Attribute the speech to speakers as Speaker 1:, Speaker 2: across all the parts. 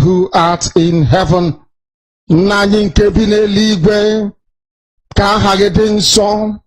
Speaker 1: who art in heaven. Nanying kebine ligwe ka hagedin so,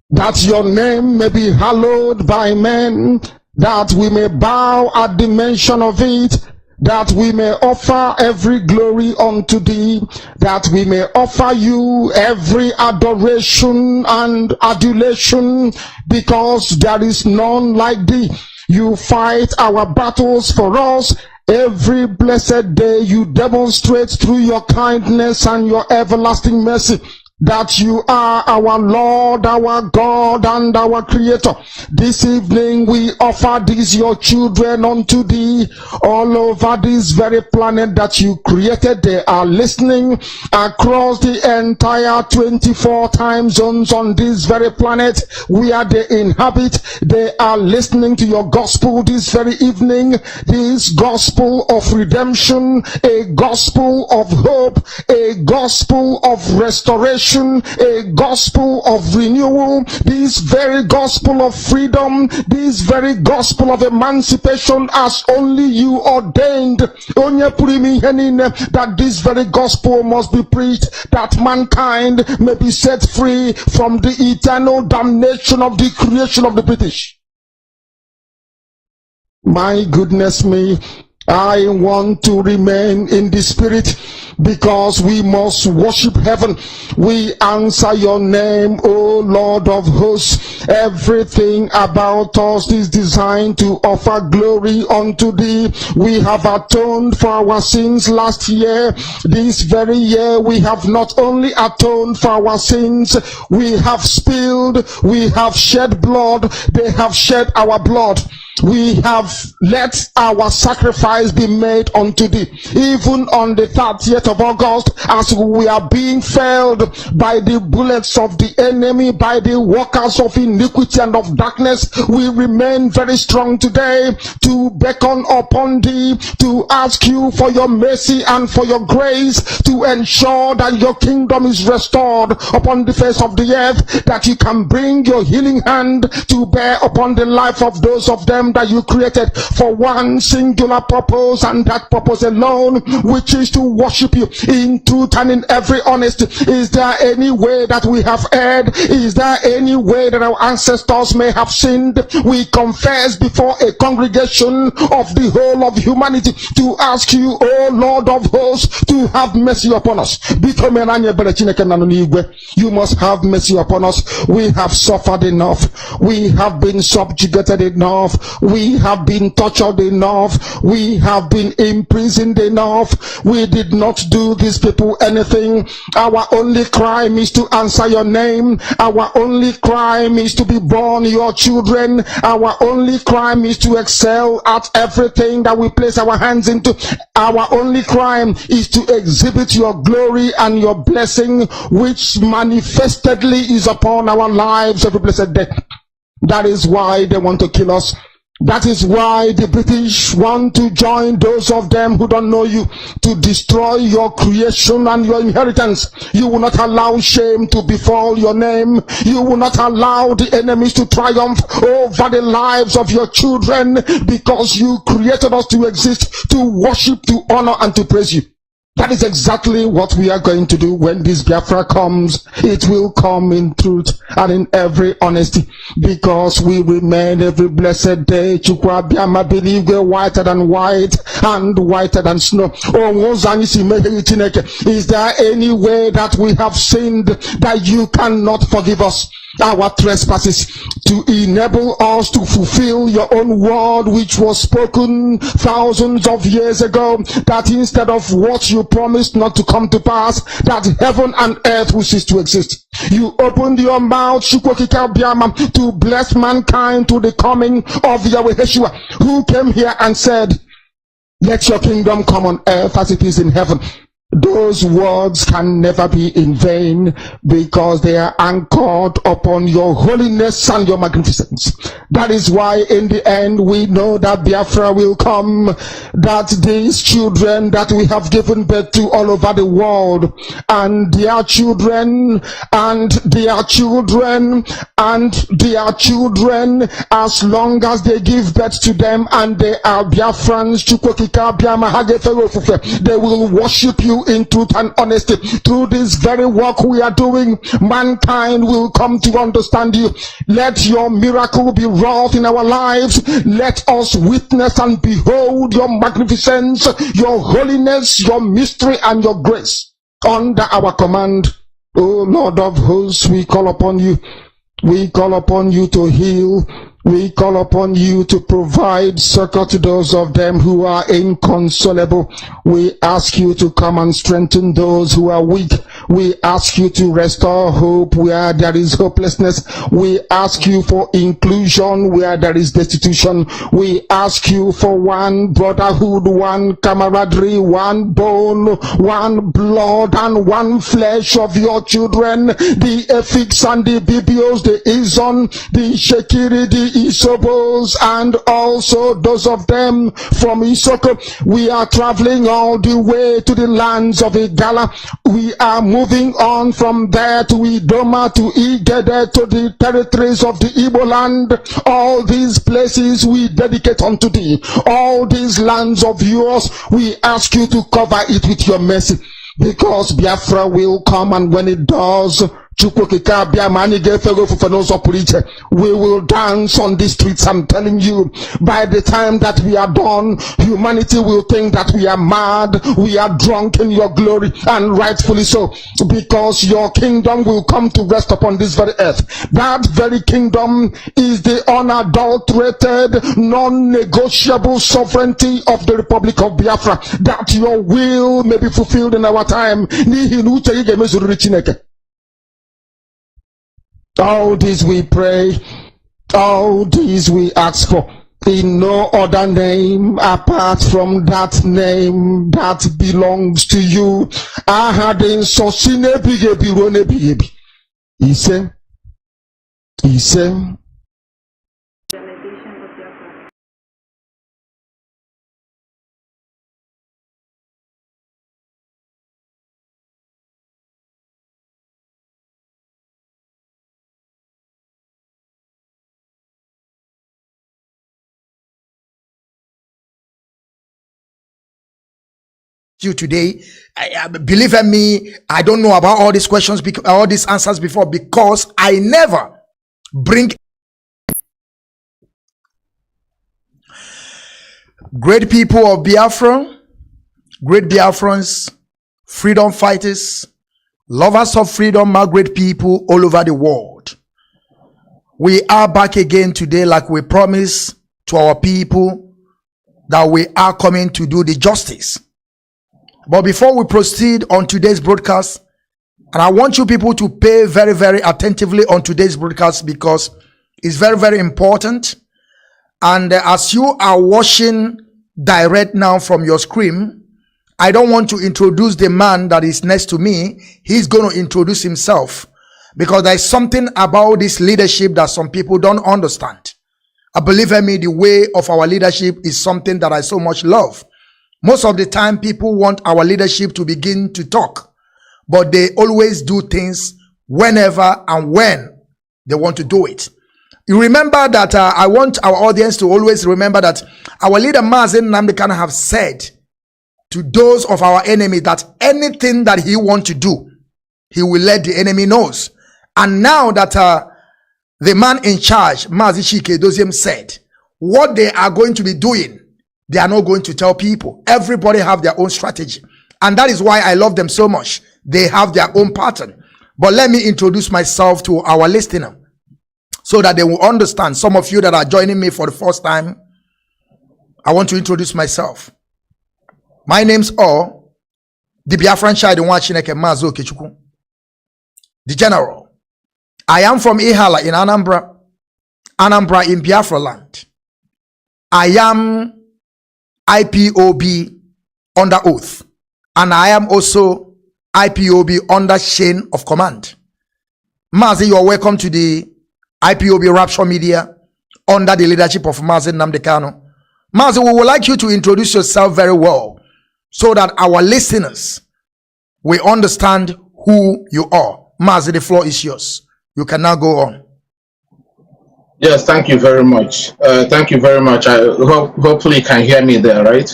Speaker 1: that your name may be hallowed by men, that we may bow at the mention of it, that we may offer every glory unto thee, that we may offer you every adoration and adulation, because there is none like thee. You fight our battles for us. Every blessed day you demonstrate through your kindness and your everlasting mercy that you are our Lord, our God, and our Creator. This evening we offer these your children unto thee all over this very planet that you created. They are listening across the entire 24 time zones on this very planet where they inhabit. They are listening to your gospel this very evening, this gospel of redemption, a gospel of hope, a gospel of restoration, a gospel of renewal, this very gospel of freedom, this very gospel of emancipation, as only you ordained, that this very gospel must be preached, that mankind may be set free from the eternal damnation of the creation of the British. My goodness me, I want to remain in the spirit, because we must worship heaven. We answer your name, O Lord of hosts. Everything about us is designed to offer glory unto thee. We have atoned for our sins last year. This very year we have not only atoned for our sins, we have spilled, we have shed blood, they have shed our blood. We have let our sacrifice be made unto thee. Even on the 30th of August, as we are being felled by the bullets of the enemy, by the workers of iniquity and of darkness, we remain very strong today to beckon upon thee, to ask you for your mercy and for your grace, to ensure that your kingdom is restored upon the face of the earth, that you can bring your healing hand to bear upon the life of those of them that you created for one singular purpose, and that purpose alone, which is to worship you in truth and in every honesty. Is there any way that we have erred? Is there any way that our ancestors may have sinned? We confess before a congregation of the whole of humanity to ask you, O Lord of hosts, to have mercy upon us. You must have mercy upon us. We have suffered enough. We have been subjugated enough. We have been tortured enough. We have been imprisoned enough. We did not do these people anything. Our only crime is to answer your name. Our only crime is to be born your children. Our only crime is to excel at everything that we place our hands into. Our only crime is to exhibit your glory and your blessing, which manifestedly is upon our lives every blessed day. That is why they want to kill us. That is why the British want to join those of them who don't know you to destroy your creation and your inheritance. You will not allow shame to befall your name. You will not allow the enemies to triumph over the lives of your children, because you created us to exist, to worship, to honor, and to praise you. That is exactly what we are going to do when this Biafra comes. It will come in truth and in every honesty, because we remain every blessed day whiter than white and whiter than snow. Is there any way that we have sinned that you cannot forgive us our trespasses, to enable us to fulfill your own word, which was spoken thousands of years ago, that instead of what you promised not to come to pass, that heaven and earth will cease to exist? You opened your mouth to bless mankind to the coming of Yahweh Yeshua, who came here and said, let your kingdom come on earth as it is in heaven. those words can never be in vain, because they are anchored upon your holiness and your magnificence. That is why in the end we know that Biafra will come, that these children that we have given birth to all over the world, and their children, and their children, and their children, as long as they give birth to them and they are Biafrans, they will worship you in truth and honesty. Through this very work we are doing, mankind will come to understand you. Let your miracle be wrought in our lives. Let us witness and behold your magnificence, your holiness, your mystery, and your grace under our command. O Lord of hosts, we call upon you. We call upon you to heal. We call upon you to provide succor to those of them who are inconsolable. We ask you to come and strengthen those who are weak. We ask you to restore hope where there is hopelessness. We ask you for inclusion where there is destitution. We ask you for one brotherhood, one camaraderie, one bone, one blood, and one flesh of your children. The Efiks and the Bibios, the Izon, the Shekiri, the Isobos, and also those of them from Isoko. We are traveling all the way to the lands of Igala. We are moving on from there to Idoma, to Igede, to the territories of the Igbo land. All these places we dedicate unto thee. All these lands of yours, we ask you to cover it with your mercy, because Biafra will come, and when it does, we will dance on the streets. I'm telling you, by the time that we are done, humanity will think that we are mad, we are drunk in your glory, and rightfully so, because your kingdom will come to rest upon this very earth. That very kingdom is the unadulterated, non-negotiable sovereignty of the Republic of Biafra, that your will may be fulfilled in our time. All this we pray, all this we ask for, in no other name apart from that name that belongs to you. He said,
Speaker 2: you today. Believe me, I don't know about all these questions, all these answers before, because I never bring great people of Biafra, great Biafrans, freedom fighters, lovers of freedom, my great people all over the world. We are back again today, like we promised to our people, that we are coming to do the justice. But before we proceed on today's broadcast, and I want you people to pay very, very attentively on today's broadcast, because it's very, very important. And as you are watching direct now from your screen, I don't want to introduce the man that is next to me. He's going to introduce himself, because there's something about this leadership that some people don't understand. Believe me, the way of our leadership is something that I so much love. Most of the time, people want our leadership to begin to talk, but they always do things whenever and when they want to do it. You remember that I want our audience to always remember that our leader Mazi Nnamdi have said to those of our enemy that anything that he wants to do, he will let the enemy knows. And now that the man in charge, Mazi Chike Doziem, said what they are going to be doing, they are not going to tell people. Everybody have their own strategy. And that is why I love them so much. They have their own pattern. But let me introduce myself to our listener, so that they will understand. Some of you that are joining me for the first time, I want to introduce myself. My name's the Biafran child in Wachineke Mazo Kichuku, the general. I am from Ihala in Anambra in Biafra land. I am IPOB under oath. and I am also IPOB under chain of command. Mazi, you are welcome to the IPOB Rapture Media under the leadership of Mazi Nnamdi Kanu. Mazi, we would like you to introduce yourself very well so that our listeners will understand who you are. Mazi, the floor is yours. You can now go on.
Speaker 3: Yes, thank you very much. Thank you very much. I hopefully you can hear me there, right?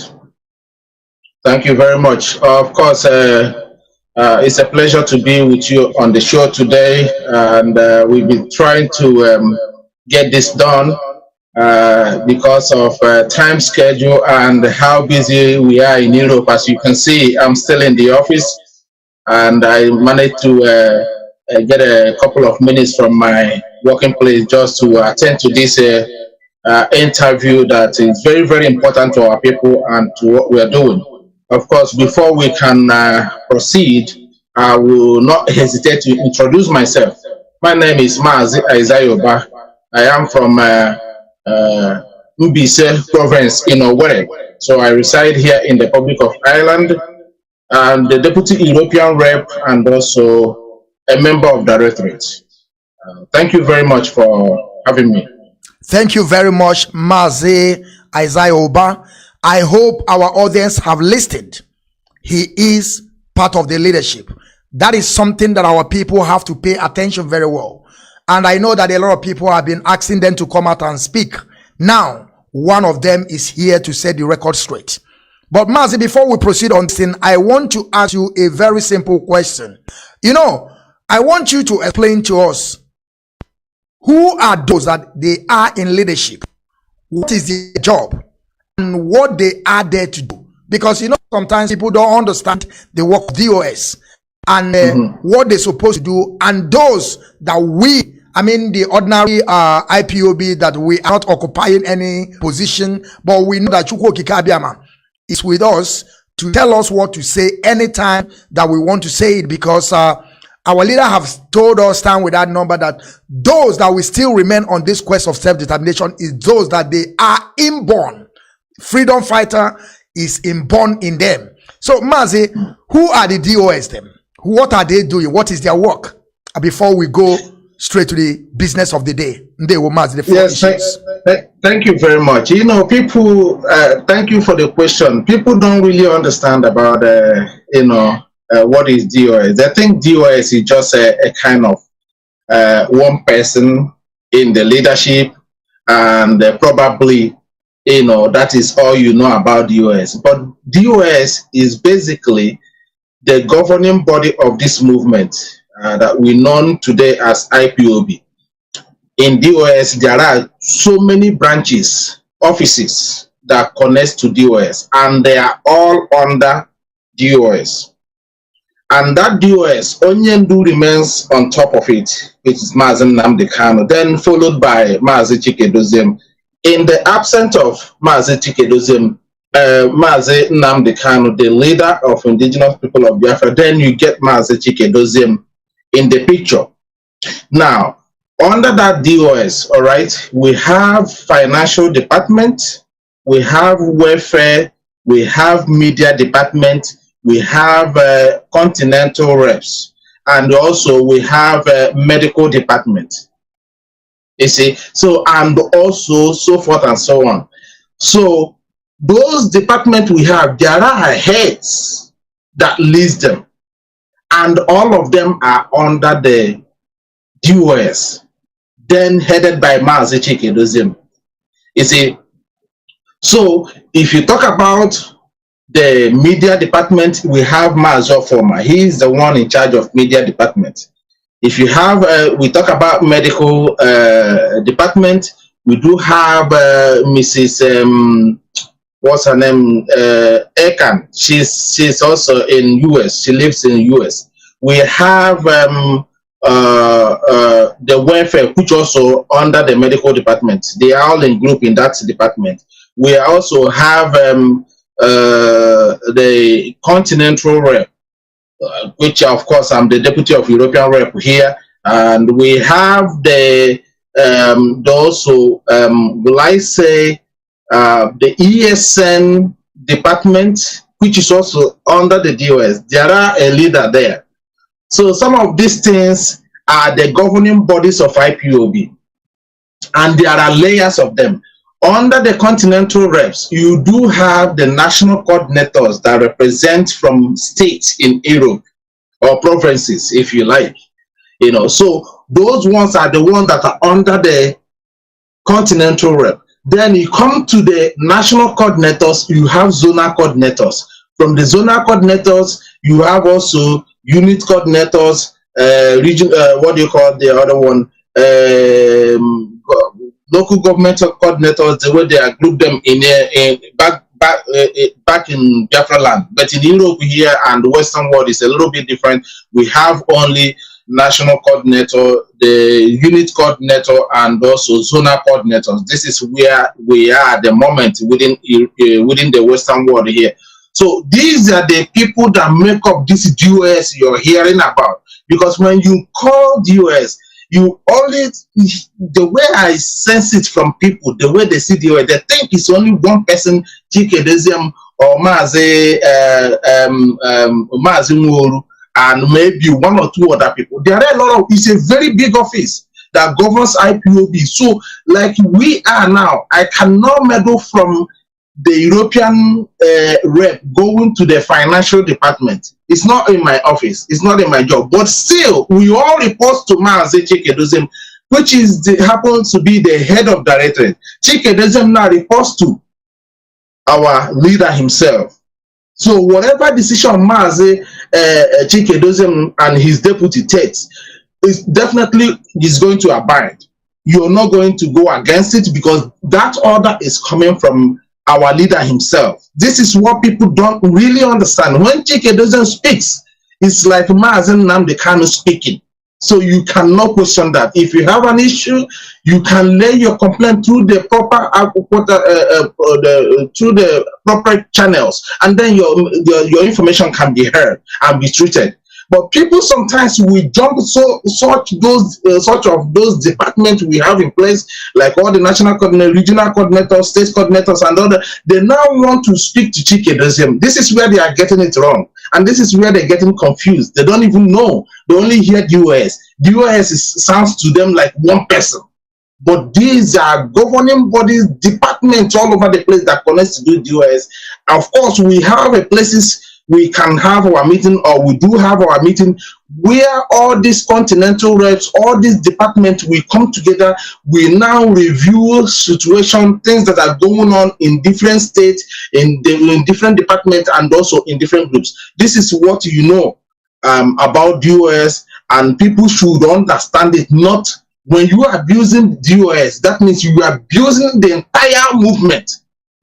Speaker 3: Thank you very much. Of course, it's a pleasure to be with you on the show today, and we've been trying to get this done because of time schedule and how busy we are in Europe. As you can see, I'm still in the office, and I managed to get a couple of minutes from my working place just to attend to this interview that is very, very important to our people and to what we are doing. Of course, before we can proceed, I will not hesitate to introduce myself. My name is Mazi Aizayoba. I am from Mbise province in Owerri. So I reside here in the Republic of Ireland. I'm the Deputy European Rep and also a member of directorates. Thank you very much for having me.
Speaker 2: Thank you very much, Mazi Aizayoba. I hope our audience have listened. He is part of the leadership. That is something that our people have to pay attention very well. And I know that a lot of people have been asking them to come out and speak. Now, one of them is here to set the record straight. But Mazi, before we proceed on this thing, I want to ask you a very simple question. You know, I want you to explain to us, who are those that they are in leadership? What is their job? And what they are there to do? Because, you know, sometimes people don't understand the work of DOS and what they're supposed to do. And those that the ordinary IPOB, that we are not occupying any position, but we know that Chukwu Kikabiama is with us to tell us what to say anytime that we want to say it, because our leader have told us, stand with that number, that those that will still remain on this quest of self-determination is those that they are inborn. Freedom fighter is inborn in them. So, Mazi, who are the DOS then? What are they doing? What is their work? Before we go straight to the business of the day.
Speaker 3: Yes, thank you very much. You know, people, thank you for the question. People don't really understand about, what is DOS. They think DOS is just a kind of one person in the leadership, and probably, that is all you know about DOS. But DOS is basically the governing body of this movement that we know today as IPOB. In DOS, there are so many branches, offices that connect to DOS, and they are all under DOS. And that DOS, Onyendu remains on top of it, which is Mazi Nnamdi Kanu, then followed by Mazi Chikedoziem. In the absence of Mazi Chikedoziem, Mazi Nnamdi Kanu, the leader of indigenous people of Biafra, then you get Mazi Chikedoziem in the picture. Now, under that DOS, all right, we have financial department, we have welfare, we have media department, we have continental reps, and also we have medical department. You see, so, and also so forth and so on. So those departments we have, there are heads that list them, and all of them are under the DOS, then headed by Mazi Chikedoziem. You see, so if you talk about the media department, we have Mazi Former. He is the one in charge of media department. If you have, we talk about medical department, we do have Mrs. What's her name? Ekan. She's also in US. She lives in US. We have the welfare, which also under the medical department. They are all in group in that department. We also have the continental rep, which of course I'm the deputy of European rep here, and we have the also will I say the ESN department, which is also under the DOS. There are a leader there. So some of these things are the governing bodies of IPOB, and there are layers of them. Under the continental reps, you do have the national coordinators that represent from states in Europe, or provinces, if you like. You know, so those ones are the ones that are under the continental rep. Then you come to the national coordinators, you have zonal coordinators. From the zonal coordinators, you have also unit coordinators, region, what do you call the other one? Local government coordinators, the way they are grouped them in back in Biafra land. But in Europe here and the Western world is a little bit different. We have only national coordinator, the unit coordinator, and also zonal coordinators. This is where we are at the moment within the Western world here. So these are the people that make up this DOS you're hearing about. Because when you call DOS, you always, the way I sense it from people, the way they see DOS, they think it's only one person, Chikedesium or Mazi, Mazi Nwuru, and maybe one or two other people. There are a lot of, it's a very big office that governs IPOB. So like we are now, I cannot meddle from the European rep going to the financial department. It's not in my office, it's not in my job, but still we all report to Mazi Chikedesium, which is happens to be the head of directorate. Chikedesium now reports to our leader himself. So whatever decision Mazi Chikedesium and his deputy takes is definitely is going to abide. You're not going to go against it because that order is coming from our leader himself. This is what people don't really understand. When Chikedesium speaks, it's like Mazi Nnamdi Kanu speaking. So you cannot question that. If you have an issue, you can lay your complaint through the proper channels, and then your information can be heard and be treated. But people sometimes we jump such of those departments we have in place, like all the national coordinators, regional coordinators, state coordinators, and other. They now want to speak to Chikedesium. This is where they are getting it wrong, and this is where they're getting confused. They don't even know. They only hear DOS. DOS sounds to them like one person, but these are governing bodies, departments all over the place that connects to do DOS. Of course, we have a places we can have our meeting, or we do have our meeting, where all these continental reps, all these departments, we come together, we now review situation, things that are going on in different states, in different departments, and also in different groups. This is what you know about DOS, and people should understand it. Not when you are abusing DOS, that means you are abusing the entire movement.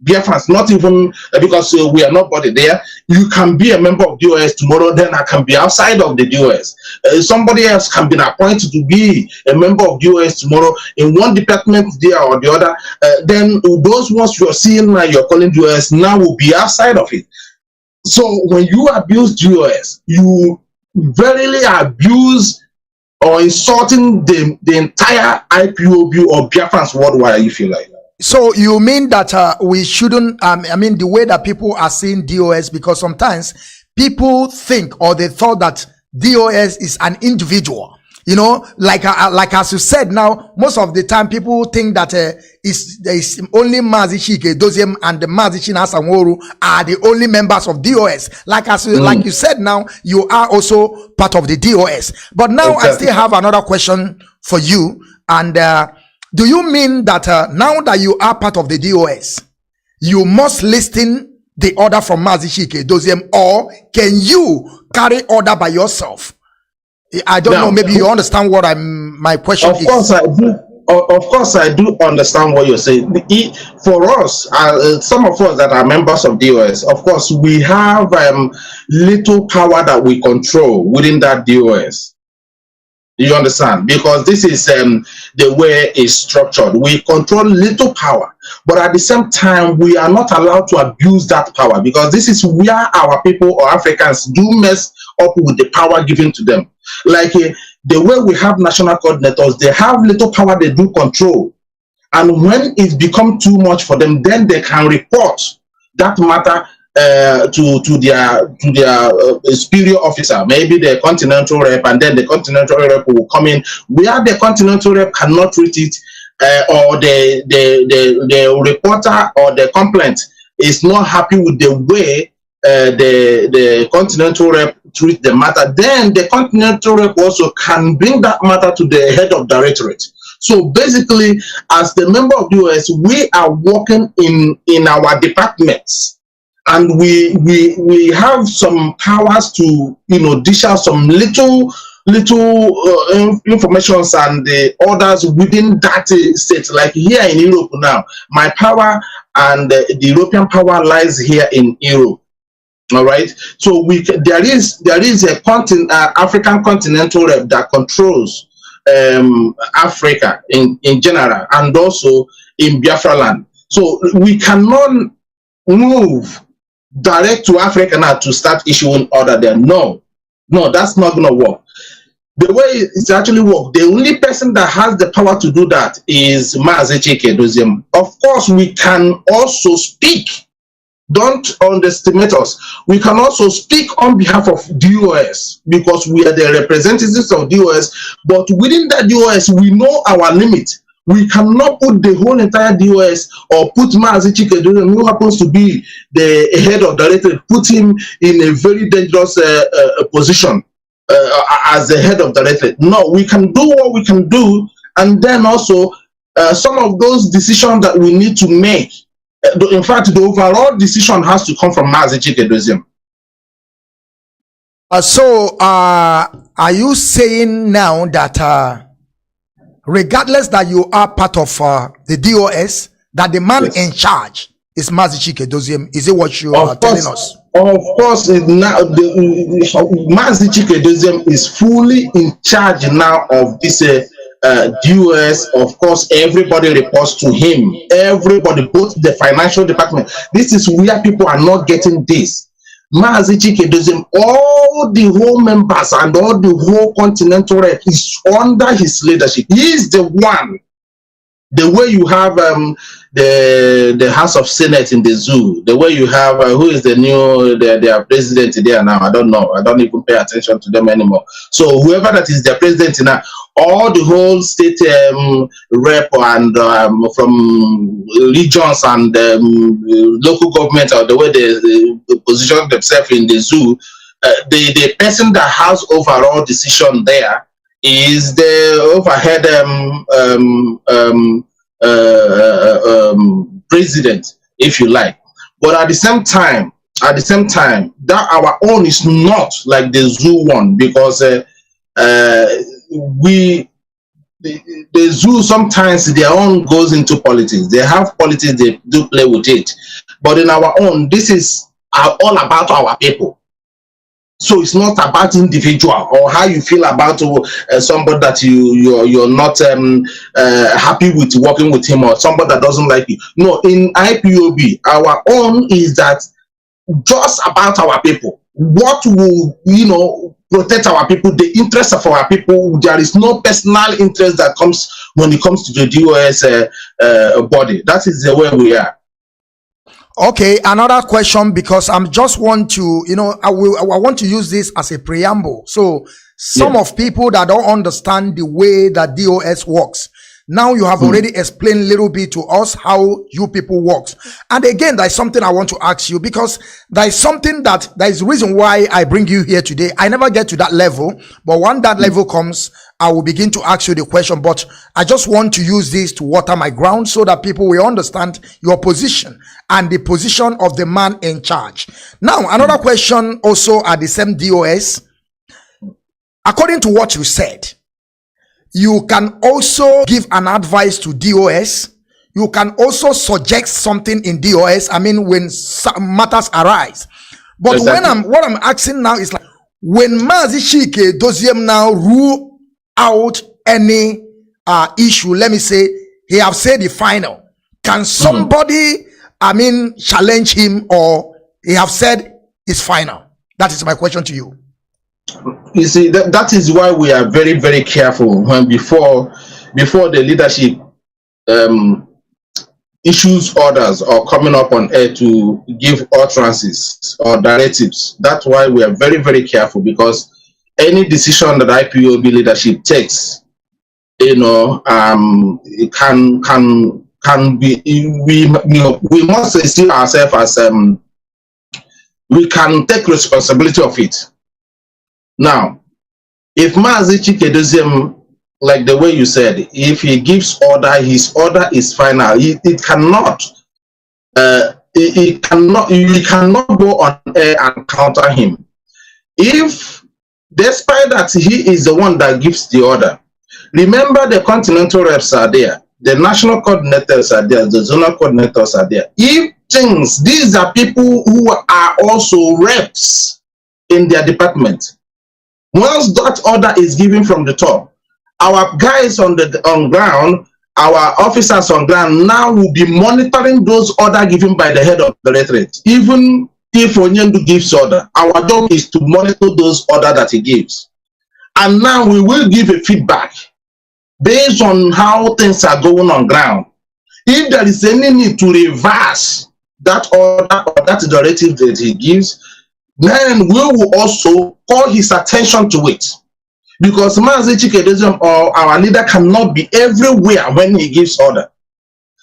Speaker 3: Biafrans, not even because we are not body there. You can be a member of DOS tomorrow, then I can be outside of the DOS. Somebody else can be appointed to be a member of DOS tomorrow in one department there or the other. Then those ones you're seeing now, you're calling DOS, now will be outside of it. So when you abuse DOS, you verily abuse or insulting the entire IPOB or Biafrans worldwide, if you like.
Speaker 2: So you mean that we shouldn't, I mean, the way that people are seeing DOS, because sometimes people think, or they thought that DOS is an individual, you know, like as you said now, most of the time people think that there is only Mazi Chikedesium and the Mazi Nwuru are the only members of DOS. Like you said now, you are also part of the DOS. But now exactly. I still have another question for you, and do you mean that now that you are part of the DOS, you must listen the order from Mazi Chikedesium, or can you carry order by yourself? I don't know. Maybe you understand what my question is. Of course I do.
Speaker 3: Of course I do understand what you're saying. For us, some of us that are members of DOS, of course, we have little power that we control within that DOS. You understand? Because this is the way it's structured. We control little power, but at the same time, we are not allowed to abuse that power, because this is where our people or Africans do mess up with the power given to them. Like the way we have national coordinators, they have little power they do control. And when it becomes too much for them, then they can report that matter to their superior officer, maybe the continental rep, and then the continental rep will come in where the continental rep cannot treat it, or the reporter or the complaint is not happy with the way the continental rep treat the matter, then the continental rep also can bring that matter to the head of directorate. So basically, as the member of the US, we are working in our departments, and we have some powers to, you know, dish out some little informations and the orders within that state. Like here in Europe now, my power and the European power lies here in Europe. All right, so there is a African continental rep that controls Africa in general, and also in Biafra land. So we cannot move direct to Africa now to start issuing order there. No, that's not going to work. The way it's actually work, the only person that has the power to do that is Mazi. Of course, we can also speak. Don't underestimate us. We can also speak on behalf of DOS because we are the representatives of DOS. But within that DOS, we know our limit. We cannot put the whole entire DOS or put Mazi who happens to be the head of directorate, put him in a very dangerous position as the head of directorate. No, we can do what we can do, and then also some of those decisions that we need to make. In fact, the overall decision has to come from Mazi.
Speaker 2: So, are you saying now that regardless that you are part of the DOS, that the man in charge is Mazi? Is it what you are telling us?
Speaker 3: Of course, now Mazi is fully in charge now of this DOS. Of course, everybody reports to him. Everybody, both the financial department. This is where people are not getting this. Mazi all the whole members and all the whole continental rep is under his leadership. He is the one. The way you have the House of Senate in the zoo, the way you have who is the new their president there now, I don't know. I don't even pay attention to them anymore. So whoever that is their president now, all the whole state rep and from regions and local government, or the way they position themselves in the zoo, the person that has overall decision there is the overhead president, if you like. But at the same time, that our own is not like the zoo one, because the zoo sometimes their own goes into politics. They have politics, they do play with it. But in our own, this is all about our people. So it's not about individual or how you feel about somebody that you're not happy with working with him, or somebody that doesn't like you. No, in IPOB, our own is that just about our people. What will, protect our people, the interests of our people. There is no personal interest that comes when it comes to the DOS body. That is the way we are.
Speaker 2: Okay, another question, because I'm just want to, I want to use this as a preamble. So some of people that don't understand the way that DOS works. Now you have already explained a little bit to us how you people work. And again, there's something I want to ask you, because there is the reason why I bring you here today. I never get to that level, but when that level comes, I will begin to ask you the question. But I just want to use this to water my ground so that people will understand your position and the position of the man in charge. Now, another question also at the same DOS. According to what you said, you can also give an advice to DOS. You can also suggest something in DOS. I mean, when some matters arise. But exactly. What I'm asking now is, like, when Mazi Doziem now rule out any issue, let me say, he have said the final. Can somebody, challenge him, or he have said it's final? That is my question to you.
Speaker 3: You see, that is why we are very, very careful when before the leadership issues orders or coming up on air to give utterances or directives. That's why we are very, very careful, because any decision that IPOB leadership takes, it can be, we must see ourselves as we can take responsibility of it. Now, if Mazi Chikedozie, like the way you said, if he gives order, his order is final. It cannot, you cannot go on air and counter him. If, despite that he is the one that gives the order, remember the continental reps are there, the national coordinators are there, the zonal coordinators are there. If things, these are people who are also reps in their department. Once that order is given from the top, our guys on ground, our officers on ground now will be monitoring those orders given by the head of the directorate. Even if Onyendu gives order, our job is to monitor those orders that he gives. And now we will give a feedback based on how things are going on ground. If there is any need to reverse that order or that directive that he gives, then we will also call his attention to it. Because Mazi Chikedozie or our leader cannot be everywhere when he gives order.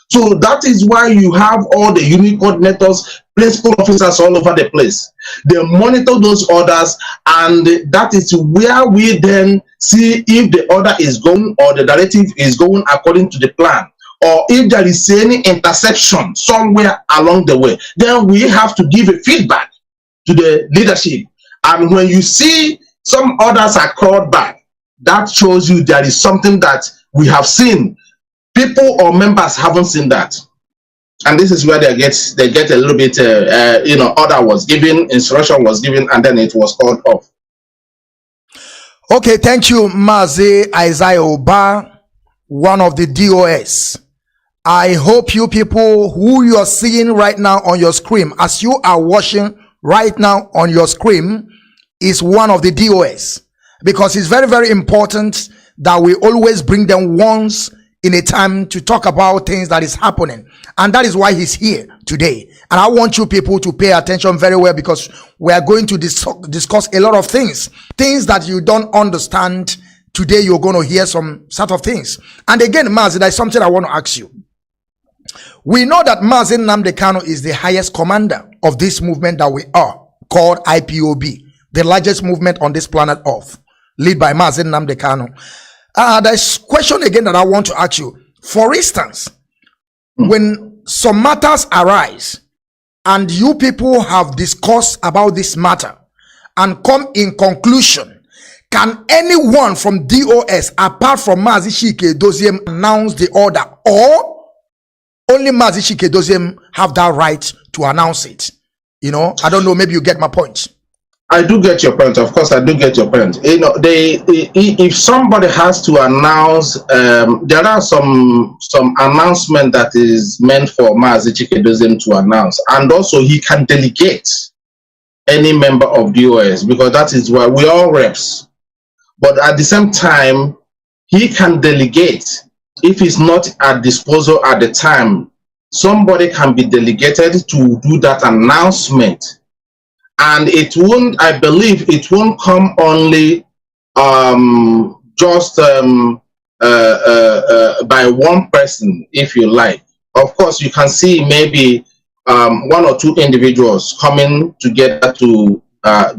Speaker 3: So that is why you have all the unit coordinators, principal officers all over the place. They monitor those orders, and that is where we then see if the order is going or the directive is going according to the plan, or if there is any interception somewhere along the way. Then we have to give a feedback to the leadership. And when you see some orders are called back, that shows you there is something that we have seen. People or members haven't seen that. And this is where they get a little bit, order was given, instruction was given, and then it was called off.
Speaker 2: Okay, thank you, Mazi Isaiah Oba, one of the DOS. I hope you people who you are seeing right now on your screen, as you are watching right now on your screen, is one of the DOS, because it's very, very important that we always bring them once in a time to talk about things that is happening. And that is why he's here today. And I want you people to pay attention very well, because we are going to discuss a lot of things that you don't understand. Today you're going to hear some sort of things. And again, Mazi, there's something I want to ask you. We know that Mazi Nnamdi Kanu is the highest commander of this movement that we are, called IPOB, the largest movement on this planet Earth, led by Mazi Nnamdi Kanu. There's a question again that I want to ask you. For instance, when some matters arise and you people have discussed about this matter and come in conclusion, can anyone from DOS apart from Mazi Chikedozie announce the order, or only Mazi Chikedozie have that right to announce it? I don't know, maybe you get my point.
Speaker 3: I do get your point. Of course, I do get your point. If somebody has to announce, there are some announcement that is meant for Mazi Chikedozie to announce, and also he can delegate any member of DOS, because that is why we all reps. But at the same time, he can delegate if it's not at disposal at the time. Somebody can be delegated to do that announcement. And it won't, I believe it won't come only just by one person, if you like. Of course, you can see maybe one or two individuals coming together to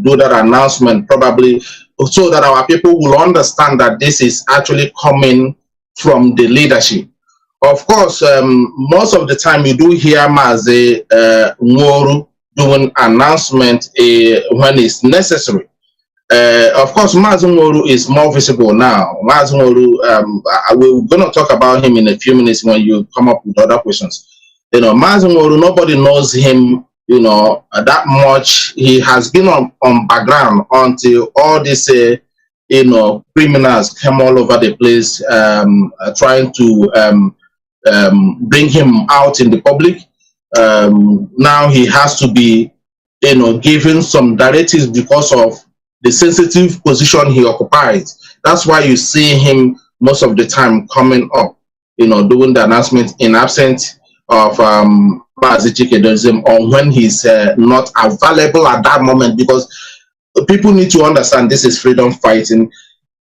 Speaker 3: do that announcement, probably so that our people will understand that this is actually coming from the leadership. Of course, most of the time you do hear Mazi Nworu doing announcement when it's necessary. Of course, Mazi Nworu is more visible now. Mazi Nworu, we're going to talk about him in a few minutes when you come up with other questions. Mazi Nworu, nobody knows him, that much. He has been on background until all these, criminals came all over the place, trying to bring him out in the public. Now he has to be, given some directives because of the sensitive position he occupies. That's why you see him most of the time coming up, doing the announcement in absence of Mazi Chikedozie, or when he's not available at that moment, because people need to understand this is freedom fighting.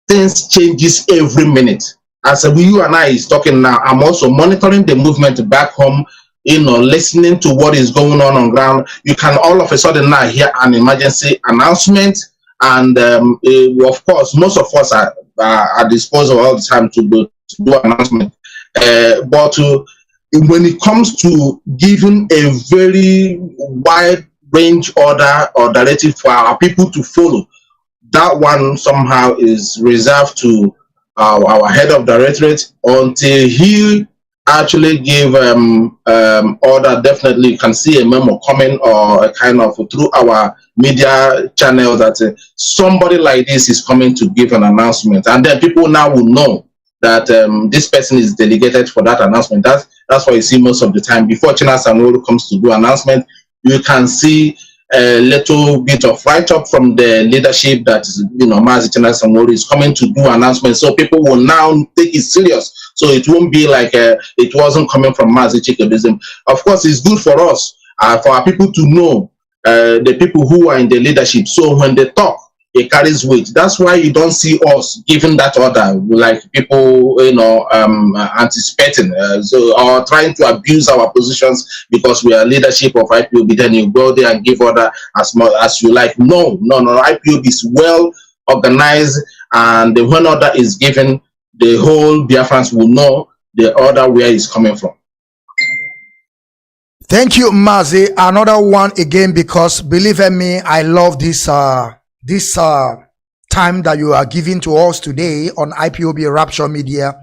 Speaker 3: Things changes every minute. As you and I is talking now, I'm also monitoring the movement back home, listening to what is going on ground. You can all of a sudden now hear an emergency announcement, and of course, most of us are at disposal all the time to do announcement. But when it comes to giving a very wide range order or directive for our people to follow, that one somehow is reserved to our head of directorate until he actually give order. Definitely you can see a memo coming, or a kind of through our media channel, that somebody like this is coming to give an announcement, and then people now will know that this person is delegated for that announcement. That's why you see most of the time before China Sanwo comes to do announcement, you can see a little bit of write-up from the leadership that Mazi China Sanwo is coming to do announcements, so people will now take it serious. So it won't be like it wasn't coming from Mazi Chikedozie. Of course, it's good for us, for our people to know the people who are in the leadership. So when they talk, it carries weight. That's why you don't see us giving that order like people, anticipating, or trying to abuse our positions because we are leadership of IPOB. Then you go there and give order as much as you like. No. IPOB is well organized, and when order is given, the whole Biafrans will know the order where it's coming from.
Speaker 2: Thank you, Mazi. Another one again, because believe me, I love this time that you are giving to us today on IPOB Rapture Media.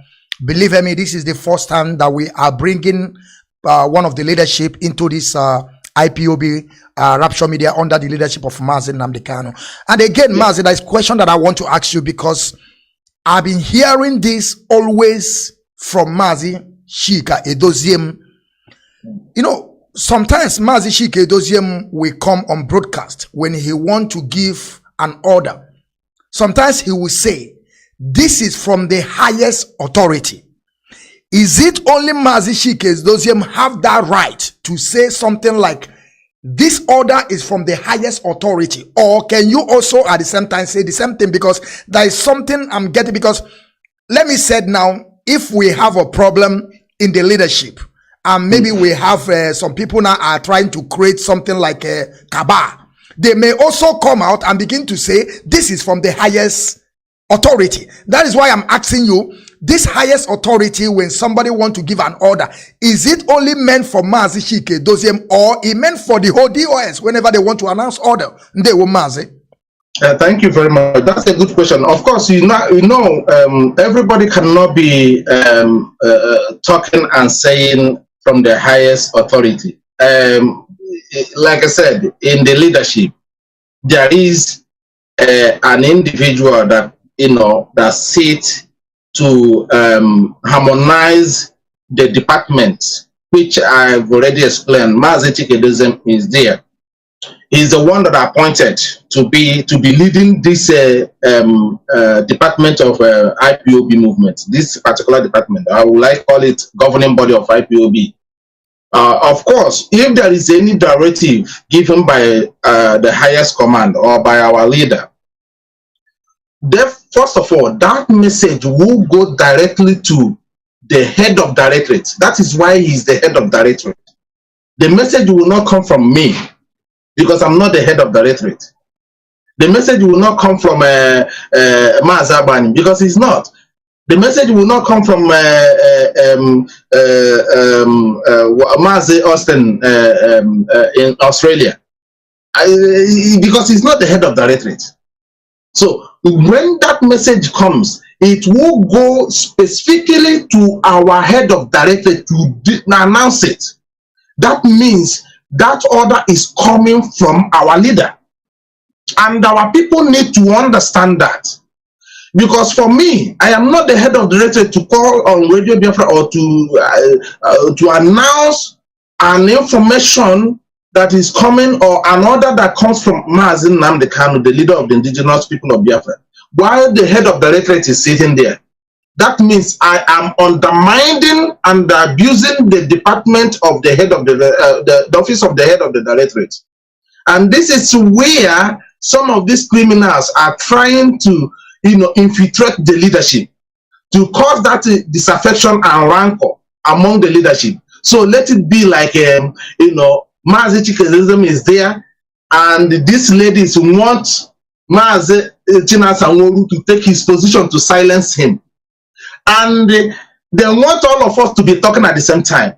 Speaker 2: Believe me, this is the first time that we are bringing one of the leadership into this IPOB Rapture Media under the leadership of Mazi Nnamdi Kanu. And again, Mazi, there's a question that I want to ask you, because I've been hearing this always from Mazi Chika Edoziem. Sometimes Mazi Chika Edoziem will come on broadcast when he want to give an order. Sometimes he will say, this is from the highest authority. Is it only Mazi Chika Edoziem have that right to say something like, this order is from the highest authority? Or can you also at the same time say the same thing? Because there is something I'm getting, because let me say now, if we have a problem in the leadership, and maybe we have some people now are trying to create something like a cabal, they may also come out and begin to say, this is from the highest authority. That is why I'm asking you, this highest authority, when somebody want to give an order, is it only meant for Mazi Chika Edoziem, or it meant for the whole DOS whenever they want to announce order? They will Mazi.
Speaker 3: Thank you very much. That's a good question. Of course, everybody cannot be talking and saying from the highest authority. Like I said, in the leadership, there is an individual that that sits to harmonize the departments, which I've already explained. Mazi Chikedozie is there. He's the one that I appointed to be leading this department of IPOB movement. This particular department, I would like to call it governing body of IPOB. Of course, if there is any directive given by the highest command or by our leader, first of all, that message will go directly to the head of directorate. That is why he's the head of directorate. The message will not come from me, because I'm not the head of directorate. The message will not come from Mazi, because he's not. The message will not come from Mazi Austin in Australia, because he's not the head of directorate. So when that message comes, it will go specifically to our head of directorate to announce it. That means that order is coming from our leader, and our people need to understand that. Because for me, I am not the head of directorate to call on Radio Biafra or to announce an information that is coming, or an order that comes from Mazi Nnamdi Kanu, the leader of the indigenous people of Biafra, while the head of directorate is sitting there. that means I am undermining and abusing the department of the head of the office of the head of the directorate. And this is where some of these criminals are trying to, infiltrate the leadership, to cause that disaffection and rancor among the leadership. So let it be like, Mazi Chikelism is there, and these ladies want Mazi Chinasanworu to take his position to silence him. And they want all of us to be talking at the same time.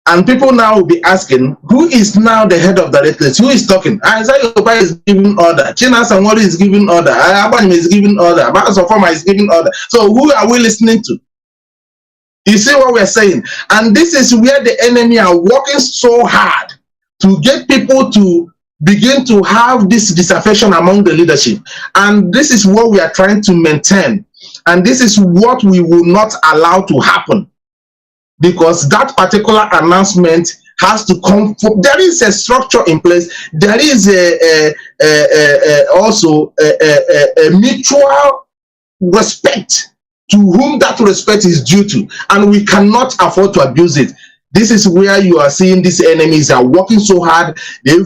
Speaker 3: And people now will be asking, who is now the head of the directorate? Who is talking? Isaiah Yoba is giving order. Chinasanworu is giving order. Abanim is giving order. Basofama is giving order. So who are we listening to? You see what we're saying? And this is where the enemy are working so hard to get people to begin to have this disaffection among the leadership. And this is what we are trying to maintain. And this is what we will not allow to happen. Because that particular announcement has to come from, there is a structure in place. There is also a mutual respect to whom that respect is due to, and we cannot afford to abuse it. This is where you are seeing these enemies are working so hard. They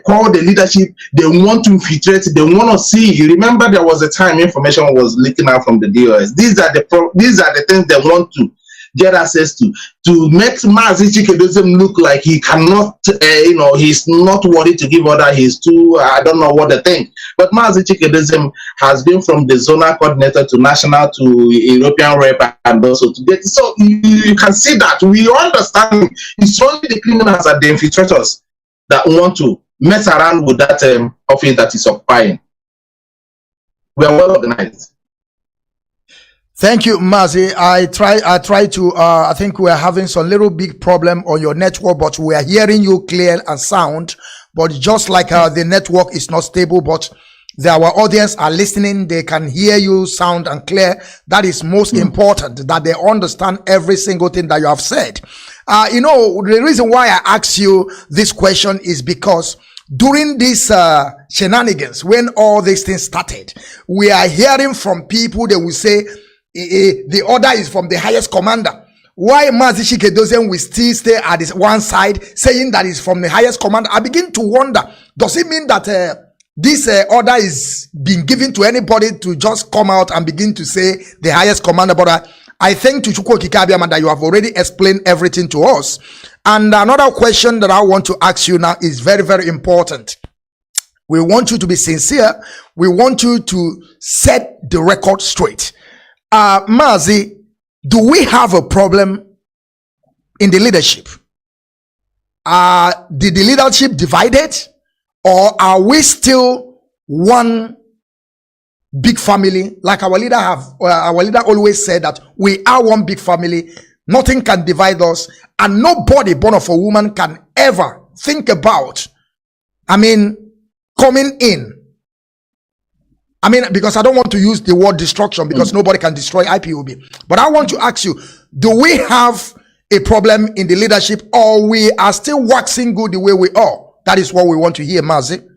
Speaker 3: call the leadership. They want to infiltrate. They want to see. You remember there was a time information was leaking out from the DOS. These are the things they want to get access to make Mazi Chikelism look like he cannot, he's not worthy to give order. He's too, I don't know what they think. But Mazi Chikelism has been from the zonal coordinator to national to European rep, and also to get. So you can see that we understand it's only the criminals and the infiltrators that want to mess around with that office that is occupying. We are well organized.
Speaker 2: Thank you, Mazi. I think we are having some little big problem on your network, but we are hearing you clear and sound. But just like the network is not stable, but our audience are listening, they can hear you sound and clear. That is most important, that they understand every single thing that you have said. The reason why I ask you this question is because during these shenanigans, when all these things started, we are hearing from people that will say, the order is from the highest commander. Why Mazi Chikelism will still stay at this one side, saying that is from the highest commander? I begin to wonder, does it mean that this order is being given to anybody to just come out and begin to say the highest commander? But I think to Chukwu Kikabiama that you have already explained everything to us. And another question that I want to ask you now is very, very important. We want you to be sincere. We want you to set the record straight. Mazi, do we have a problem in the leadership? Did the leadership divided, or are we still one big family? Like our leader always said that we are one big family. Nothing can divide us, and nobody born of a woman can ever think about, coming in. Because I don't want to use the word destruction, because nobody can destroy IPOB. But I want to ask you, do we have a problem in the leadership, or we are still waxing good the way we are? That is what we want to hear, Mazi.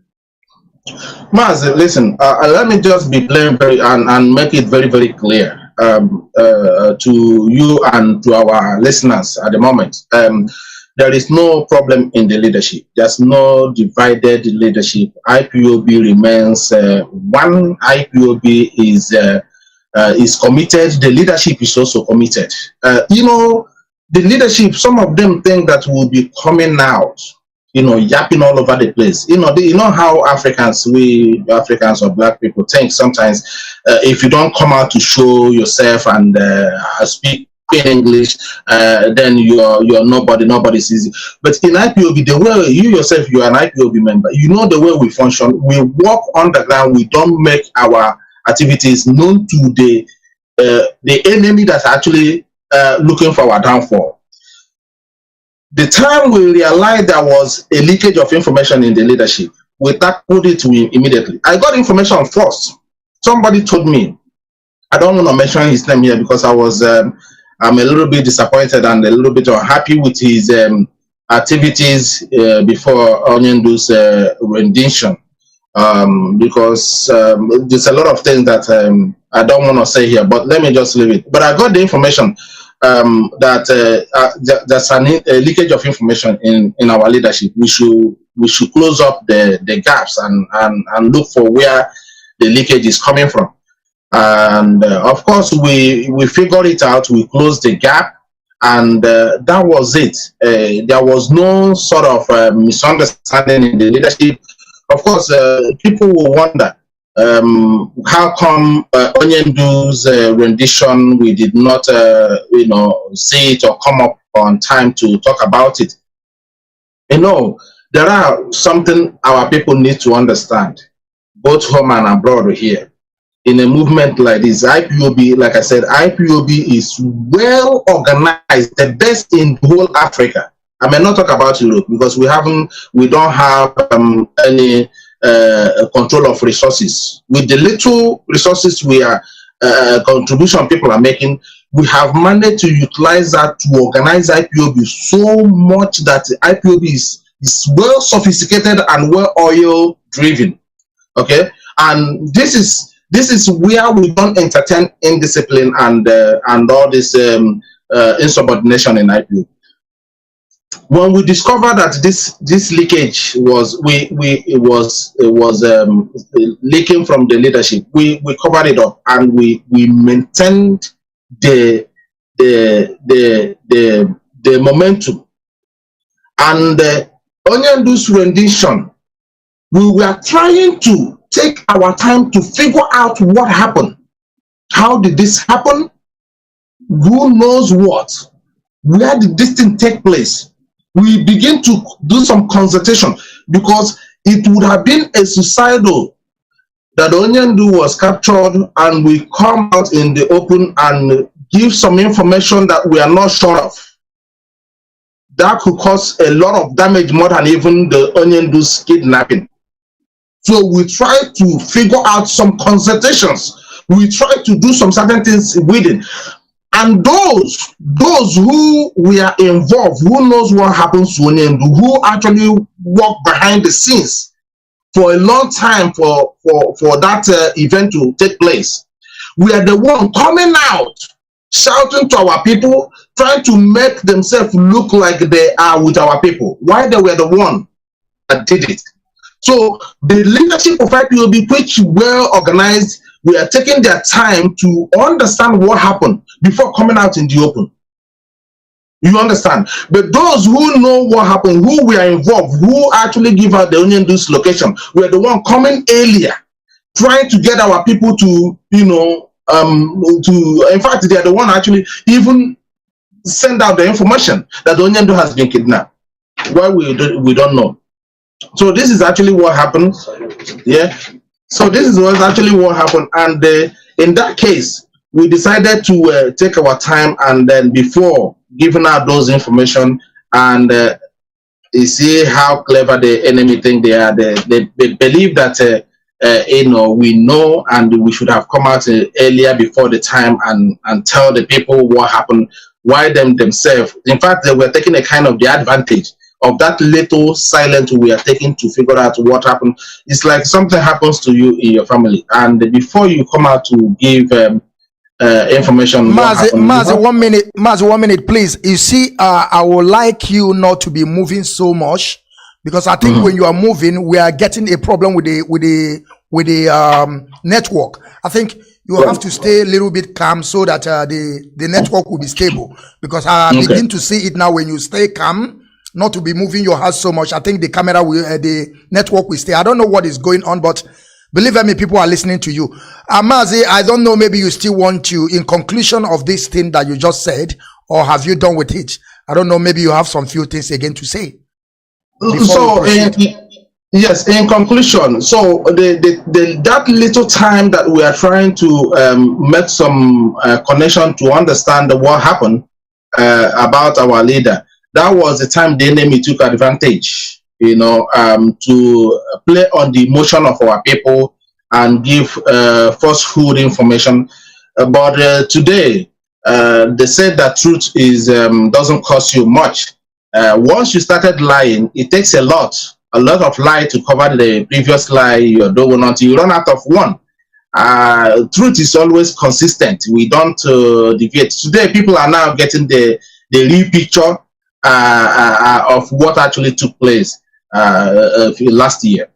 Speaker 3: Mazi, listen, let me just be plain and make it very, very clear to you and to our listeners at the moment. There is no problem in the leadership. There's no divided leadership. IPOB remains one. IPOB is committed. The leadership is also committed. The leadership, some of them think that will be coming out, yapping all over the place. You know how we Africans or black people think sometimes. If you don't come out to show yourself and speak in English, then you're nobody sees it. But in IPOB, the way you yourself, you are an IPOB member, you know the way we function. We work on the ground. We don't make our activities known to the enemy that's actually looking for our downfall. The time we realized there was a leakage of information in the leadership, we tackled it immediately. I got information first. Somebody told me, I don't want to mention his name here because I'm a little bit disappointed and a little bit unhappy with his activities before Onyendu's rendition. because there's a lot of things that I don't want to say here, but let me just leave it. But I got the information that there's a leakage of information in our leadership. We should close up the gaps and look for where the leakage is coming from. And of course, we figured it out. We closed the gap, and that was it. There was no sort of misunderstanding in the leadership. Of course, people will wonder how come Onyendu's rendition, we did not, see it or come up on time to talk about it. There are something our people need to understand, both home and abroad here. In a movement like this, IPOB, like I said, IPOB is well organized, the best in whole Africa. I may not talk about Europe because we don't have any control of resources. With the little resources we are contribution people are making, we have managed to utilize that to organize IPOB so much that IPOB is well sophisticated and well oil driven. Okay, and this is where we don't entertain indiscipline and all this insubordination in IPOB. When we discovered that this leakage was leaking from the leadership, we covered it up and we maintained the momentum. And Onyendu's rendition, we were trying to take our time to figure out what happened. How did this happen? Who knows what? Where did this thing take place? We begin to do some consultation because it would have been a suicidal that Onyendu was captured and we come out in the open and give some information that we are not sure of. That could cause a lot of damage, more than even the Onyendu's kidnapping. So we try to figure out some consultations. We try to do some certain things within. And those who were involved, who knows what happens to Onyendu, who actually work behind the scenes for a long time for that event to take place, we are the one coming out, shouting to our people, trying to make themselves look like they are with our people, while they were the one that did it. So the leadership of IPOB, which well organized, we are taking their time to understand what happened before coming out in the open. You understand? But those who know what happened, who were involved, who actually give out the Onyendu's location, were the one coming earlier, trying to get our people to, in fact, they are the one actually even send out the information that Onyendu has been kidnapped. Why we don't know. So this is actually what happened. Yeah. So this is actually what happened. And in that case, we decided to take our time, and then before giving out those information, and you see how clever the enemy think they are. They believe that we know, and we should have come out earlier before the time and tell the people what happened. Why themselves? In fact, they were taking a kind of the advantage of that little silence we are taking to figure out what happened. It's like something happens to you in your family, and before you come out to give information.
Speaker 2: Mazi, 1 minute. Mazi, 1 minute, please. You see, I would like you not to be moving so much, because I think when you are moving, we are getting a problem with the network. I think you have to stay a little bit calm so that the network will be stable. Because I begin to see it now when you stay calm, not to be moving your house so much. I think the camera will, the network will stay. I don't know what is going on, but believe me, people are listening to you. Mazi, I don't know, maybe you still want to, in conclusion of this thing that you just said, or have you done with it? I don't know, maybe you have some few things again to say.
Speaker 3: So, yes, in conclusion, so that little time that we are trying to make some connection to understand what happened about our leader, that was the time the enemy took advantage, to play on the emotion of our people and give falsehood information. But today, they said that truth is doesn't cost you much. Once you started lying, it takes a lot a lot of lie to cover the previous lie you're doing until you run out of one. Truth is always consistent. We don't deviate. Today, people are now getting the real picture of what actually took place last year.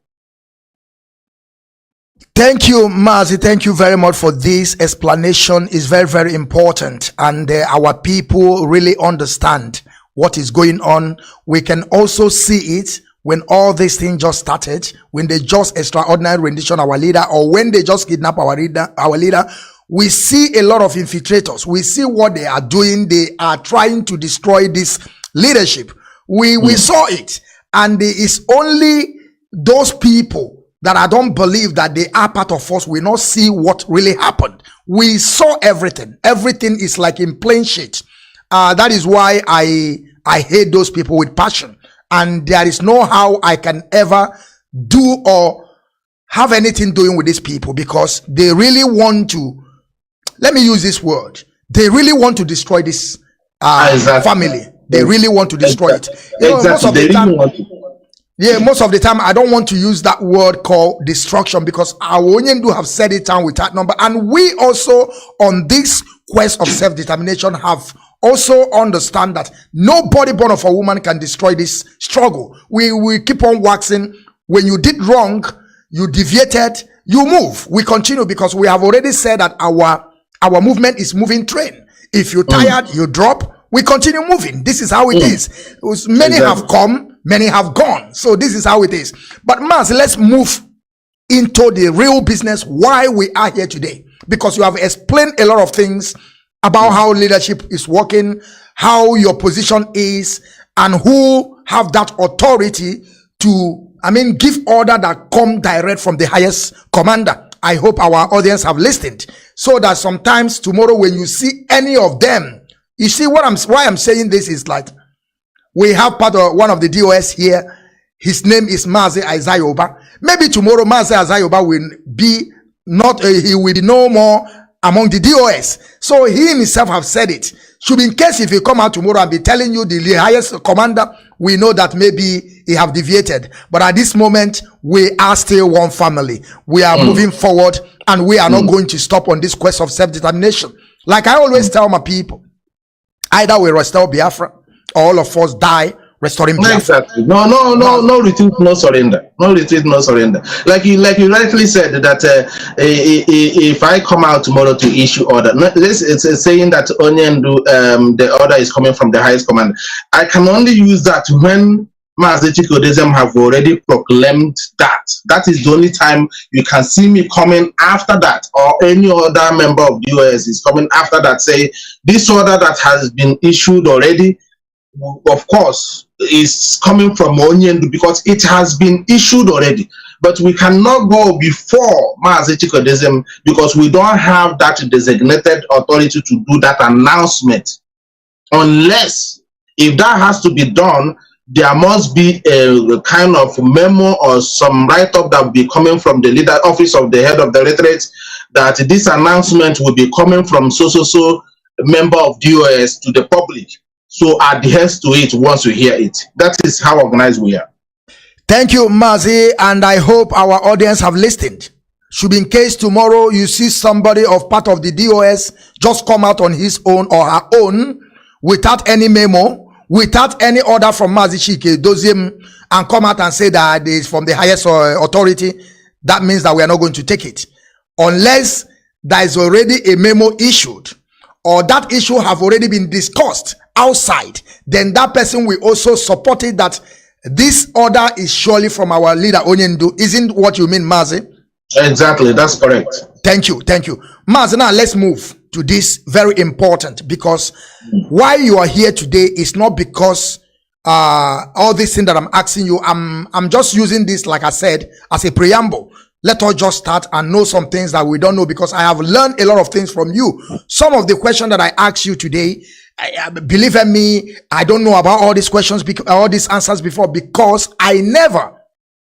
Speaker 2: Thank you, Mazi. Thank you very much for this explanation. It's very, very important. And our people really understand what is going on. We can also see it when all this thing just started, when they just extraordinary rendition our leader, or when they just kidnap our leader. We see a lot of infiltrators. We see what they are doing. They are trying to destroy this leadership. We saw it. And it is only those people that I don't believe that they are part of us will not see what really happened. We saw everything. Everything is like in plain sheet. That is why I hate those people with passion. And there is no how I can ever do or have anything doing with these people, because they really want to, let me use this word, they really want to destroy this family. They really want to destroy it. You know, most of the time, most of the time I don't want to use that word called destruction, because our Onyendu have said it down with that number. And we also on this quest of self-determination have also understand that nobody born of a woman can destroy this struggle. We keep on waxing. When you did wrong, you deviated, you move. We continue, because we have already said that our movement is moving train. If you're tired, you drop. We continue moving. This is how it is. Many have come, many have gone. So this is how it is. But Mazi, let's move into the real business, why we are here today. Because you have explained a lot of things about how leadership is working, how your position is, and who have that authority to, give order that come direct from the highest commander. I hope our audience have listened, so that sometimes tomorrow when you see any of them, you see why I'm saying this is like, we have part of one of the DOS here. His name is Mazi Azayoba. Maybe tomorrow Mazi Azayoba will be not, he will be no more among the DOS. So he himself have said it. Should be in case if he come out tomorrow and be telling you the highest commander, we know that maybe he have deviated. But at this moment, we are still one family. We are moving forward, and we are not going to stop on this quest of self-determination. Like I always tell my people, either we restore Biafra, or all of us die restoring Biafra.
Speaker 3: Exactly. No retreat, no surrender. No retreat, no surrender. Like you rightly said that if I come out tomorrow to issue order, it's saying that Onyendu, the order is coming from the highest command. I can only use that when Mazi Chikodezem have already proclaimed that. That is the only time you can see me coming after that, or any other member of the US is coming after that, say this order that has been issued already, of course, is coming from Onyendu because it has been issued already. But we cannot go before Mazi Chikodezem because we don't have that designated authority to do that announcement. Unless, if that has to be done, there must be a kind of memo or some write-up that will be coming from the leader office of the head of the electorate, that this announcement will be coming from so member of DOS to the public. So adheres to it once you hear it. That is how organized we are.
Speaker 2: Thank you, Mazi, and I hope our audience have listened. Should be in case tomorrow you see somebody of part of the DOS just come out on his own or her own without any memo, without any order from Mazi Chikodezem, and come out and say that it is from the highest authority, that means that we are not going to take it. Unless there is already a memo issued, or that issue have already been discussed outside, then that person will also support it, that this order is surely from our leader Onyendu. Isn't what you mean, Mazi?
Speaker 3: Exactly, that's correct.
Speaker 2: Thank you. Mazi, now let's move to this very important, because why you are here today is not because all this thing that I'm asking you, I'm just using this, like I said, as a preamble. Let us just start and know some things that we don't know, because I have learned a lot of things from you. Some of the questions that I asked you today, believe in me, I don't know about all these questions, all these answers before, because I never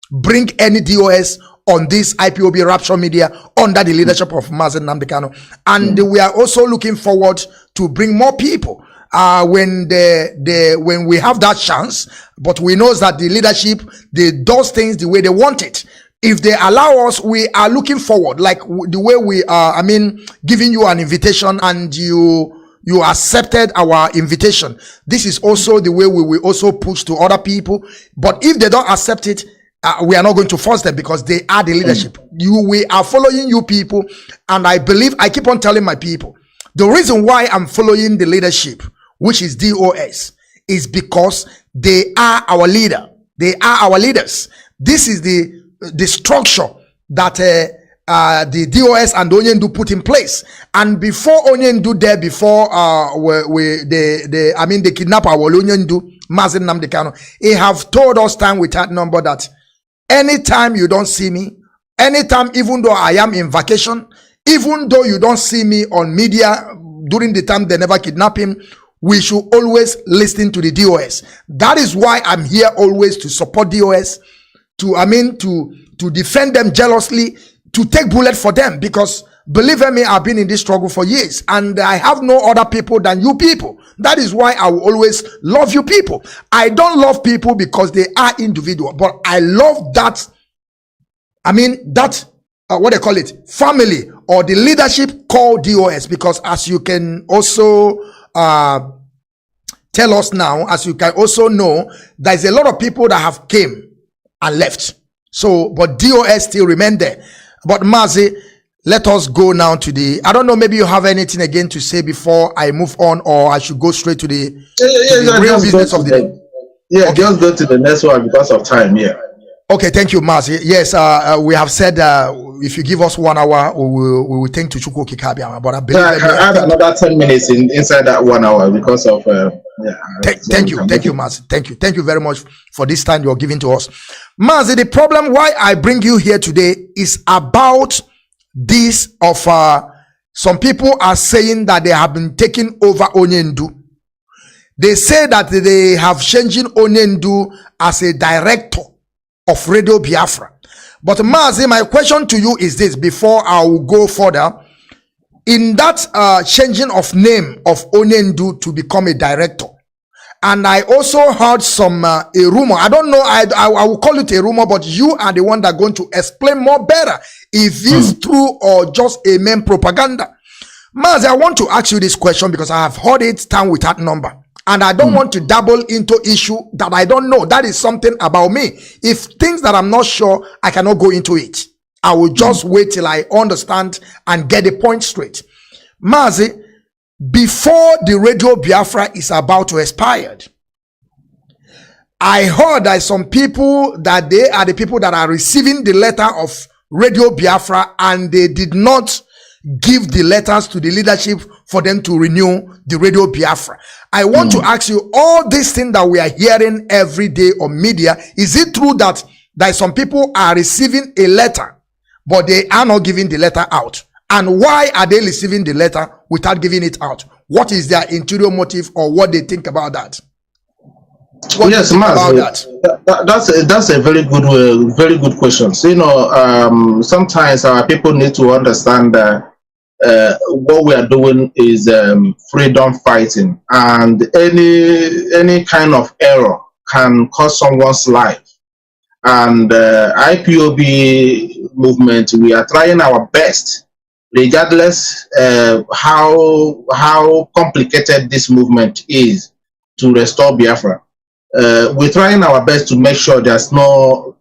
Speaker 2: bring any DOS on this IPOB Rapture Media under the leadership of Mazi Nnamdi Kanu. And we are also looking forward to bring more people. when we have that chance, but we know that the leadership, they does things the way they want it. If they allow us, we are looking forward, like the way we are, I mean, giving you an invitation and you accepted our invitation. This is also the way we will also push to other people. But if they don't accept it, we are not going to force them because they are the leadership. We are following you people. And I believe, I keep on telling my people, the reason why I'm following the leadership, which is DOS, is because they are our leader. They are our leaders. This is the structure that the DOS and Onyendu put in place. And before Onyendu there, before they kidnap our Onyendu, Mazi Nnamdi Kanu, he have told us time without number that anytime you don't see me, anytime, even though I am in vacation, even though you don't see me on media during the time they never kidnap him, we should always listen to the DOS. That is why I'm here always to support DOS, to defend them jealously, to take bullet for them, because believe me, I've been in this struggle for years and I have no other people than you people. That is why I will always love you people. I don't love people because they are individual, but I love that, what they call it, family or the leadership called DOS, because as you can also tell us now, as you can also know, there's a lot of people that have came and left. So, but DOS still remain there. But Mazi, let us go now to I don't know, maybe you have anything again to say before I move on, or I should go straight to the real business of the day.
Speaker 3: Yeah, okay. Just go to the next one because of time, yeah.
Speaker 2: Okay, thank you, Mazi. Yes, we have said if you give us 1 hour, we will thank to Chukwu Kikabiama. But I believe
Speaker 3: I add another 10 minutes inside that 1 hour because of
Speaker 2: thank you, Mazi. Thank you very much for this time you're giving to us. Mazi, the problem why I bring you here today is about this of some people are saying that they have been taking over Onyendu. They say that they have changing Onyendu as a director of Radio Biafra. But Mazi, my question to you is this before I will go further. In that changing of name of Onyendu to become a director, and I also heard some a rumor. I don't know, I will call it a rumor, but you are the one that going to explain more better if it's true or just a main propaganda. Mazi, I want to ask you this question because I have heard it time without number. And I don't want to dabble into issue that I don't know. That is something about me. If things that I'm not sure, I cannot go into it. I will just wait till I understand and get the point straight. Mazi, before the Radio Biafra is about to expire, I heard that some people, that they are the people that are receiving the letter of Radio Biafra and they did not give the letters to the leadership for them to renew the Radio Biafra. I want to ask you, all these things that we are hearing every day on media, is it true that some people are receiving a letter, but they are not giving the letter out? And why are they receiving the letter without giving it out? What is their interior motive or what they think about that?
Speaker 3: Yes, Mazi, that's a very good question. So, sometimes our people need to understand that what we are doing is freedom fighting, and any kind of error can cost someone's life. And IPOB movement, we are trying our best, regardless how complicated this movement is, to restore Biafra. We're trying our best to make sure there's no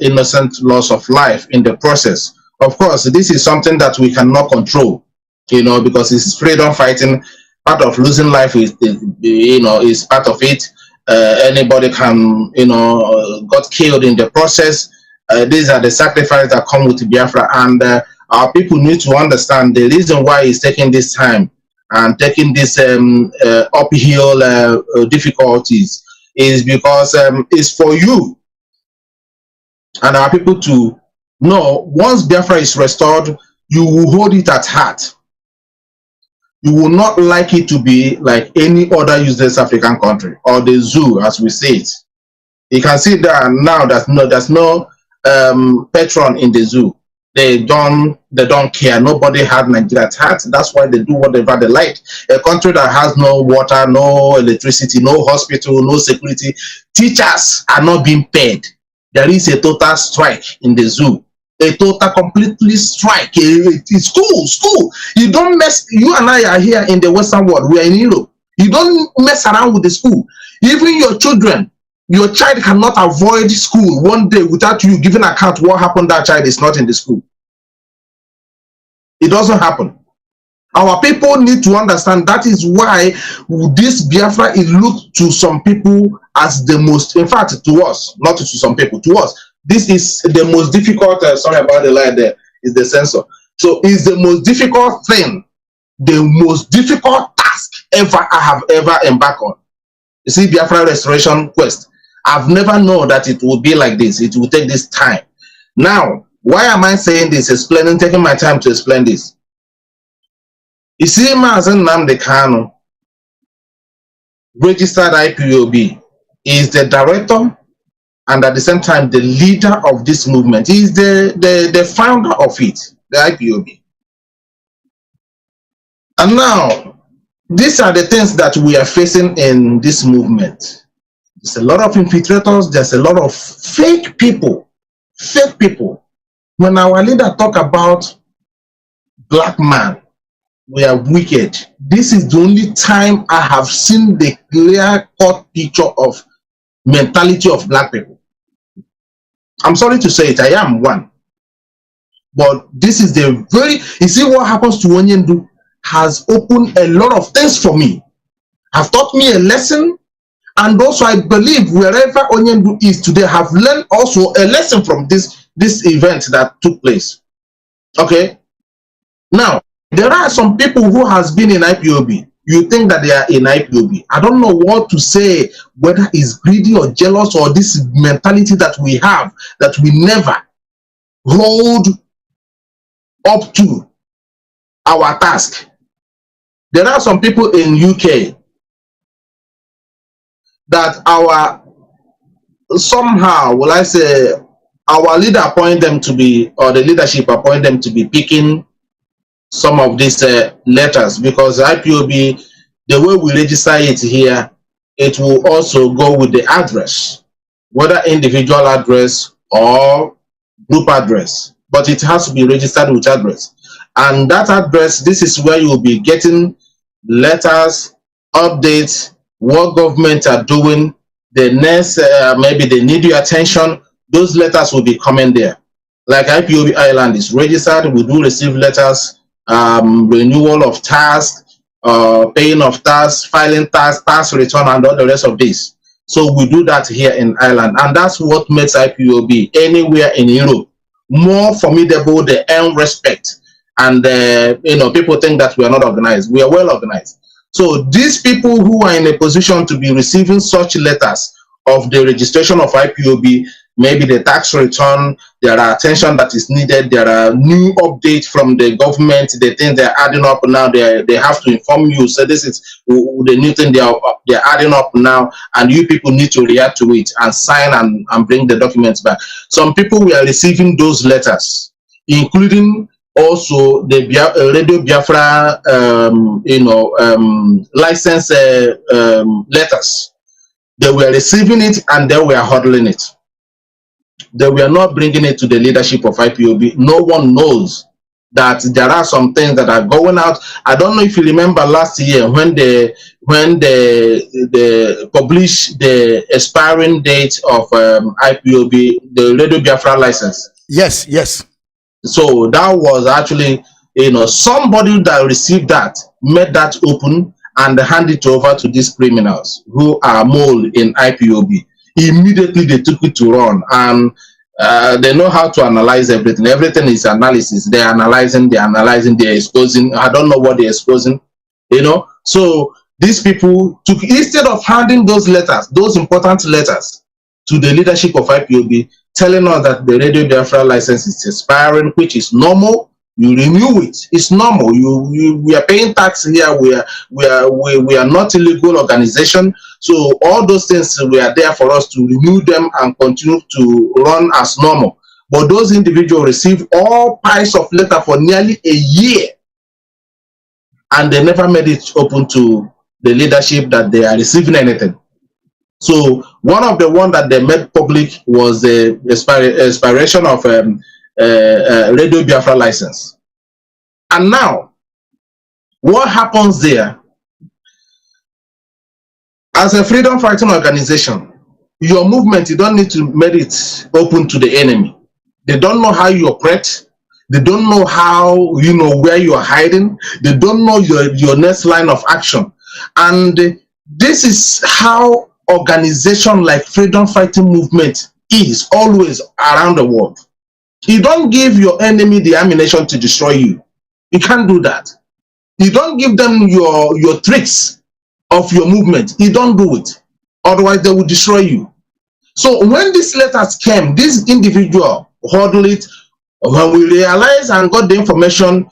Speaker 3: innocent loss of life in the process. Of course, this is something that we cannot control, because it's freedom fighting. Part of losing life is part of it. Anybody can, got killed in the process. These are the sacrifices that come with Biafra, and our people need to understand the reason why it's taking this time and taking this uphill difficulties is because it's for you and our people to know, once Biafra is restored, you will hold it at heart. You will not like it to be like any other useless African country, or the zoo, as we say it. You can see that now there's no patron in the zoo. They don't care. Nobody had Nigeria at heart. That's why they do whatever they like. A country that has no water, no electricity, no hospital, no security. Teachers are not being paid. There is a total strike in the zoo. A total completely strike. School. You don't mess. You and I are here in the Western world. We are in Europe. You don't mess around with the school. Even your children. Your child cannot avoid school one day without you giving account what happened. That child is not in the school. It doesn't happen. Our people need to understand that is why this Biafra is looked to some people as the most, in fact, to us, not to some people, to us, this is the most difficult, sorry about the line there, is the censor. So it's the most difficult thing, the most difficult task ever I have ever embarked on. You see, Biafra restoration quest. I've never known that it will be like this. It will take this time. Now, why am I saying this, taking my time to explain this? You see, Mazi Nnamdi Kanu, registered IPOB, is the director and at the same time the leader of this movement. He is the founder of it, the IPOB. And now, these are the things that we are facing in this movement. There's a lot of infiltrators. There's a lot of fake people. Fake people. When our leader talk about black man, we are wicked. This is the only time I have seen the clear-cut picture of mentality of black people. I'm sorry to say it. I am one. But this is the very... You see what happens to Onyendu has opened a lot of things for me. Have taught me a lesson. And also, I believe wherever Onyendu is today, have learned also a lesson from this event that took place. Okay? Now, there are some people who has been in IPOB. You think that they are in IPOB. I don't know what to say, whether it's greedy or jealous or this mentality that we have, that we never hold up to our task. There are some people in UK that somehow, will I say, our leader appoint them to be, or the leadership appoint them to be picking some of these letters, because IPOB, the way we register it here, it will also go with the address, whether individual address or group address, but it has to be registered with address. And that address, this is where you will be getting letters, updates, what government are doing, the next, maybe they need your attention. Those letters will be coming there. Like IPOB Ireland is registered, we do receive letters, renewal of tasks, paying of tasks, filing tasks, tax return, and all the rest of this. So we do that here in Ireland, and that's what makes IPOB anywhere in Europe more formidable. They earn respect, and you know, people think that we are not organized. We are well organized. So these people who are in a position to be receiving such letters of the registration of IPOB, maybe the tax return, there are attention that is needed, there are new updates from the government, the things they're adding up now, they have to inform you. So this is the new thing they're adding up now, and you people need to react to it and sign and bring the documents back. Some people were receiving those letters, including also the Radio Biafra, license letters. They were receiving it and they were huddling it. They were not bringing it to the leadership of IPOB. No one knows that there are some things that are going out. I don't know if you remember last year when they published the expiring date of IPOB, the Radio Biafra license.
Speaker 2: Yes, yes.
Speaker 3: So that was actually, somebody that received that, made that open and handed it over to these criminals who are mole in IPOB. Immediately they took it to run, and they know how to analyze everything. Everything is analysis. They're analyzing, they're exposing. I don't know what they're exposing, So these people took, instead of handing those letters, those important letters, to the leadership of IPOB, telling us that the Radio Biafra license is expiring, which is normal. You renew it. It's normal. We are paying tax here. We are not illegal organization. So all those things, we are there for us to renew them and continue to run as normal. But those individuals received all piles of letter for nearly a year, and they never made it open to the leadership that they are receiving anything. So one of the ones that they made public was the expiration of Radio Biafra license. And now, what happens there? As a freedom fighting organization, your movement, you don't need to make it open to the enemy. They don't know how you operate. They don't know how, where you are hiding. They don't know your next line of action. And this is how organization like freedom fighting movement is always around the world. You don't give your enemy the ammunition to destroy you. You can't do that. You don't give them your tricks of your movement. You don't do it. Otherwise, they will destroy you. So when these letters came, this individual huddled it. When we realized and got the information,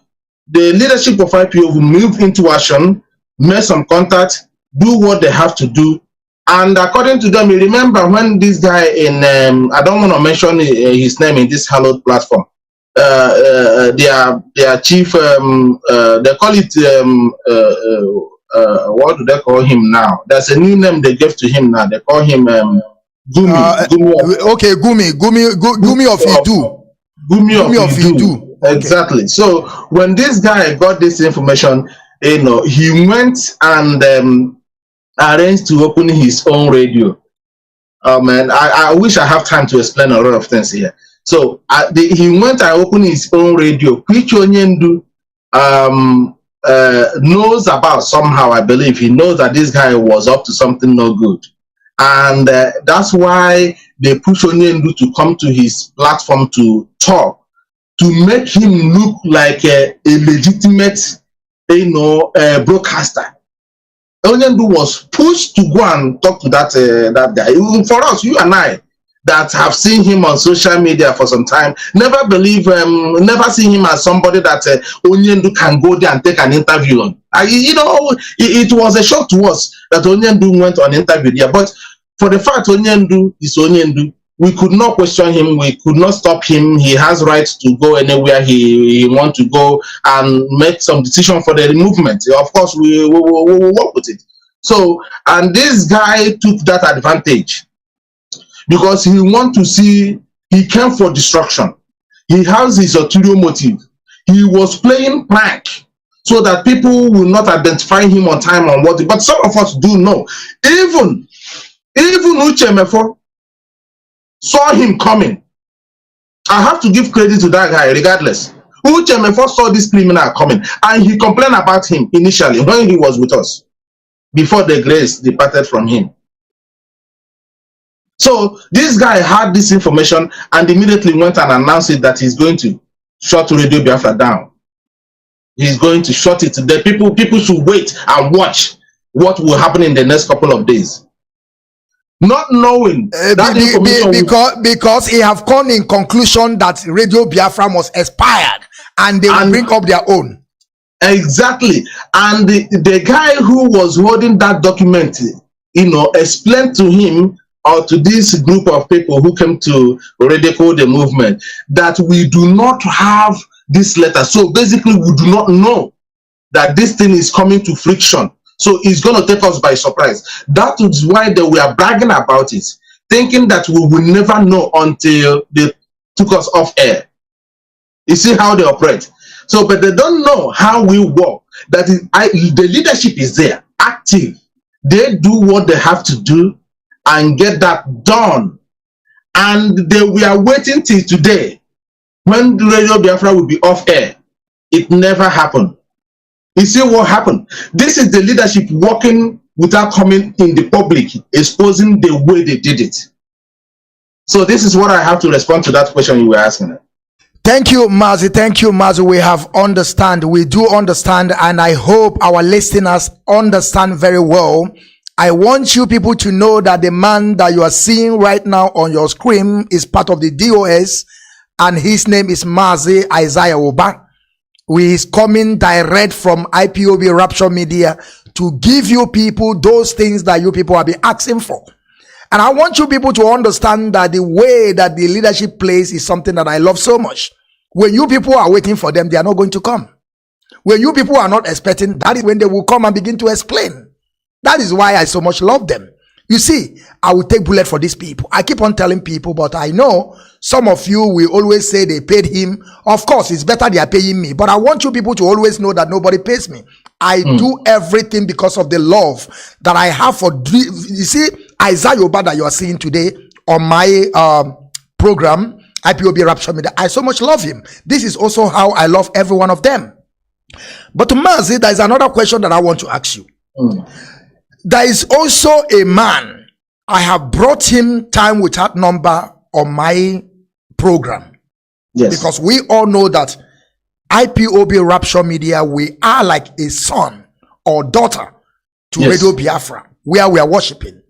Speaker 3: the leadership of IPO will move into action, make some contact, do what they have to do. And according to them, you remember when this guy in, I don't want to mention his name in this hallowed platform, their chief, they call it, what do they call him now? There's a new name they gave to him now. They call him Gumi. Gumi of Idu. Gumi of Idu. Exactly. So when this guy got this information, he went and arranged to open his own radio. And I wish I have time to explain a lot of things here. So he went and opened his own radio, which Onyendu knows about somehow. I believe he knows that this guy was up to something no good. And that's why they push Onyendu to come to his platform to talk, to make him look like a legitimate, broadcaster. Onyendu was pushed to go and talk to that guy. Even for us, you and I, that have seen him on social media for some time, never seen him as somebody that Onyendu can go there and take an interview on. It was a shock to us that Onyendu went on interview there. But for the fact Onyendu is Onyendu, we could not question him. We could not stop him. He has rights to go anywhere he wants to go and make some decision for the movement. Of course, we will work with it. So, and this guy took that advantage because he want to see, he came for destruction. He has his ulterior motive. He was playing prank so that people will not identify him on time on what. But some of us do know. Even Uchemefo saw him coming. I have to give credit to that guy regardless. Uchemefo saw this criminal coming and he complained about him initially when he was with us before the grace departed from him. So this guy had this information and immediately went and announced it that he's going to shut Radio Biafra down. He's going to shut it. The people should wait and watch what will happen in the next couple of days. Not knowing that
Speaker 2: because he have come in conclusion that Radio Biafra must expired and they will bring up their own.
Speaker 3: Exactly. And the guy who was holding that document, explained to him or to this group of people who came to ridicule the movement that we do not have this letter. So basically we do not know that this thing is coming to friction. So it's going to take us by surprise. That is why they were bragging about it, thinking that we will never know until they took us off air. You see how they operate. So, but they don't know how we work. That is, the leadership is there, active. They do what they have to do and get that done. And they were waiting till today when Radio Biafra will be off air. It never happened. You see what happened? This is the leadership working without coming in the public, exposing the way they did it. So this is what I have to respond to that question you were asking.
Speaker 2: Thank you, Mazi. Thank you, Mazi. We have understand. We do understand, and I hope our listeners understand very well. I want you people to know that the man that you are seeing right now on your screen is part of the DOS, and his name is Mazi Isaiah Oba. We is coming direct from IPOB Rapture Media to give you people those things that you people have been asking for. And I want you people to understand that the way that the leadership plays is something that I love so much. When you people are waiting for them, they are not going to come. When you people are not expecting, that is when they will come and begin to explain. That is why I so much love them. You see, I will take bullet for these people. I keep on telling people, but I know some of you will always say they paid him. Of course, it's better they are paying me. But I want you people to always know that nobody pays me. I do everything because of the love that I have for... You see, Isaiah Oba that you are seeing today on my program, IPOB Rapture Media, I so much love him. This is also how I love every one of them. But to Mazi, there is another question that I want to ask you. There is also a man, I have brought him time without number on my program. Yes. Because we all know that IPOB Rapture Media, we are like a son or daughter to Radio Biafra, where we are worshiping.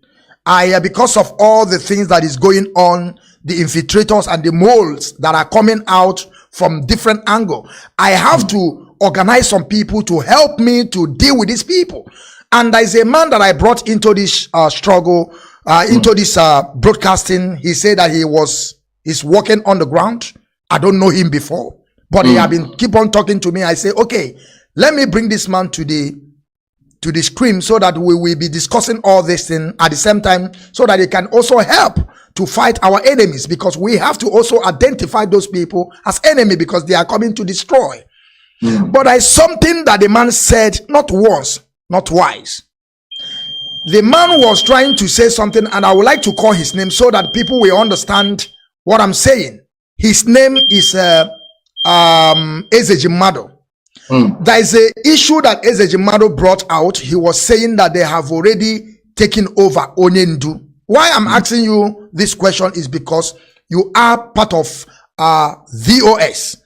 Speaker 2: Because of all the things that is going on, the infiltrators and the moles that are coming out from different angles, I have to organize some people to help me to deal with these people. And there is a man that I brought into this struggle, into this broadcasting. He said that he's working on the ground. I don't know him before, but he have been keep on talking to me. I say, okay, let me bring this man to the screen so that we will be discussing all this thing at the same time, so that he can also help to fight our enemies, because we have to also identify those people as enemy because they are coming to destroy. But there is something that the man said, not once, not twice. The man was trying to say something, and I would like to call his name so that people will understand what I'm saying. His name is Ezejimado. There is an issue that Ezejimado brought out. He was saying that they have already taken over Onyendu. Why I'm asking you this question is because you are part of VOS.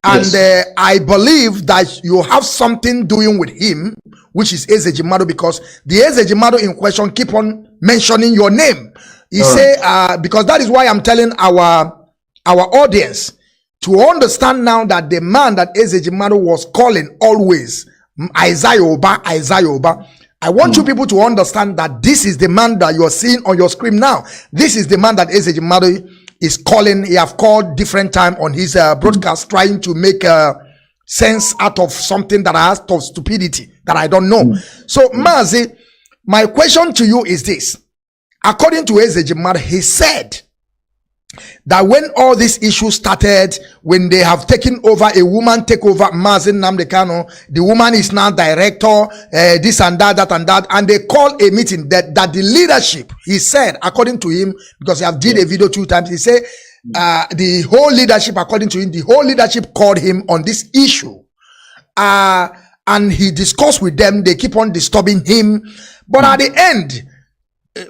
Speaker 2: And I believe that you have something doing with him, which is Ezejimado, because the Ezejimado in question keep on mentioning your name. He say, because that is why I'm telling our audience to understand now that the man that Ezejimado was calling always, Isaiah Oba. I want you people to understand that this is the man that you are seeing on your screen now. This is the man that Ezejimado is calling. He have called different time on his broadcast, trying to make sense out of something that has of stupidity that I don't know. So Mazi, my question to you is this. According to Ezejimado, he said that when all these issues started, when they have taken over, a woman take over Mazi Nnamdi Kanu, the woman is now director, this and that, that and that, and they called a meeting that the leadership, he said, according to him, because he have did a video 2 times, he said the whole leadership, according to him, the whole leadership called him on this issue, and he discussed with them. They keep on disturbing him, but at the end,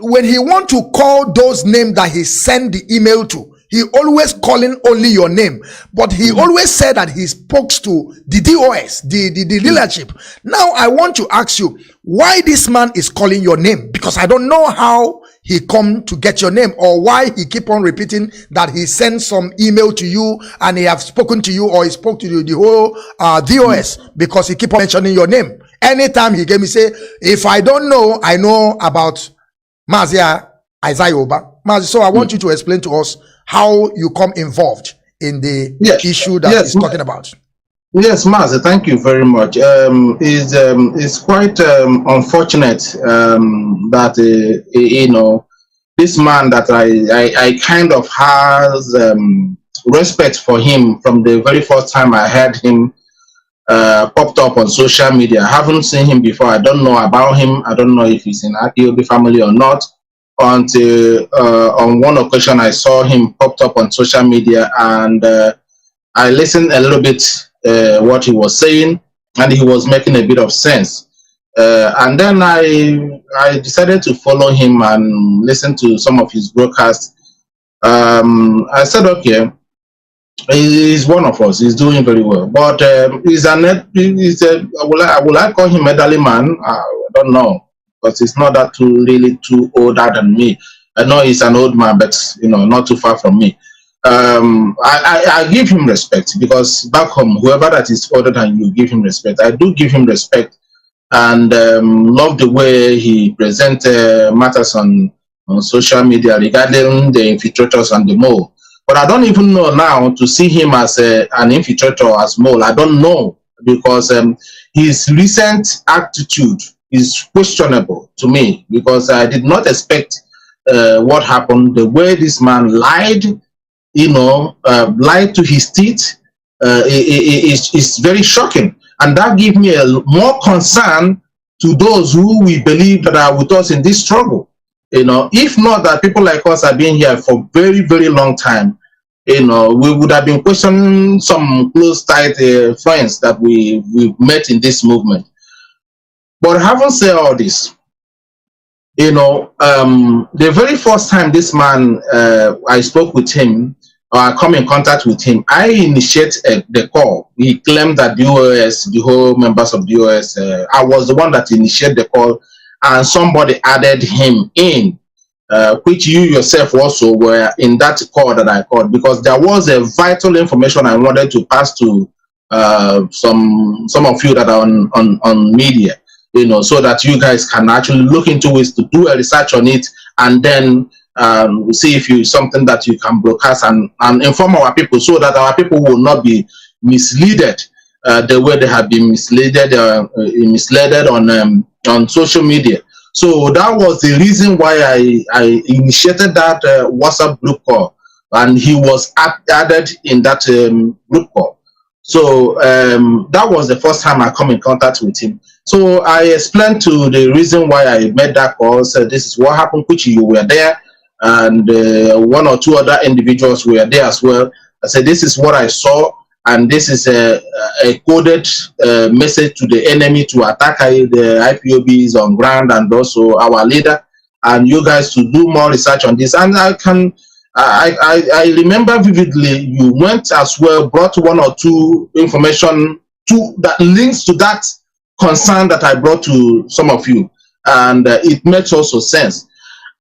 Speaker 2: when he want to call those names that he sent the email to, he always calling only your name, but he always said that he spoke to the DOS, the leadership. Now I want to ask you why this man is calling your name, because I don't know how he come to get your name, or why he keep on repeating that he sent some email to you and he have spoken to you, or he spoke to the whole DOS, because he keep on mentioning your name. Anytime he gave me say, if I don't know, I know about Mazi Isaiah Oba. Mazi, so I want you to explain to us how you come involved in the issue that he's talking about.
Speaker 3: Yes, Mazi, thank you very much. It's quite unfortunate that you know, this man that I kind of has respect for him from the very first time I heard him popped up on social media. I haven't seen him before. I don't know about him. I don't know if he's in IPOB family or not, until on one occasion I saw him popped up on social media, and I listened a little bit what he was saying, and he was making a bit of sense. And then I decided to follow him and listen to some of his broadcasts. I said, okay, he's one of us. He's doing very well, but will I call him elderly man? I don't know, because he's not that really too older than me. I know he's an old man, but you know, not too far from me. I give him respect, because back home, whoever that is older than you, give him respect. I do give him respect, and love the way he presents matters on on social media regarding the infiltrators and the mole. But I don't even know now to see him as an infiltrator, as mole. I don't know, because his recent attitude is questionable to me, because I did not expect what happened. The way this man lied, lied to his teeth, is very shocking. And that gives me more concern to those who we believe that are with us in this struggle. If not that people like us have been here for very, very long time, we would have been questioning some close, tight friends that we met in this movement. But having said all this, the very first time this man, I spoke with him, or I come in contact with him, I initiate the call. He claimed that the OS, the whole members of the OS, I was the one that initiated the call, and somebody added him in, which you yourself also were in that call that I called, because there was a vital information I wanted to pass to some of you that are on media, so that you guys can actually look into it, to do a research on it, and then see if you something that you can broadcast and inform our people, so that our people will not be misled the way they have been misled on social media. So that was the reason why I initiated that WhatsApp group call, and he was added in that group call. So that was the first time I come in contact with him. So I explained to the reason why I made that call, said this is what happened, which you were there, and one or two other individuals were there as well. I said this is what I saw, and this is a coded message to the enemy to attack the IPOBs on ground, and also our leader, and you guys to do more research on this. And I remember vividly you went as well, brought one or two information that links to that concern that I brought to some of you, and it makes also sense.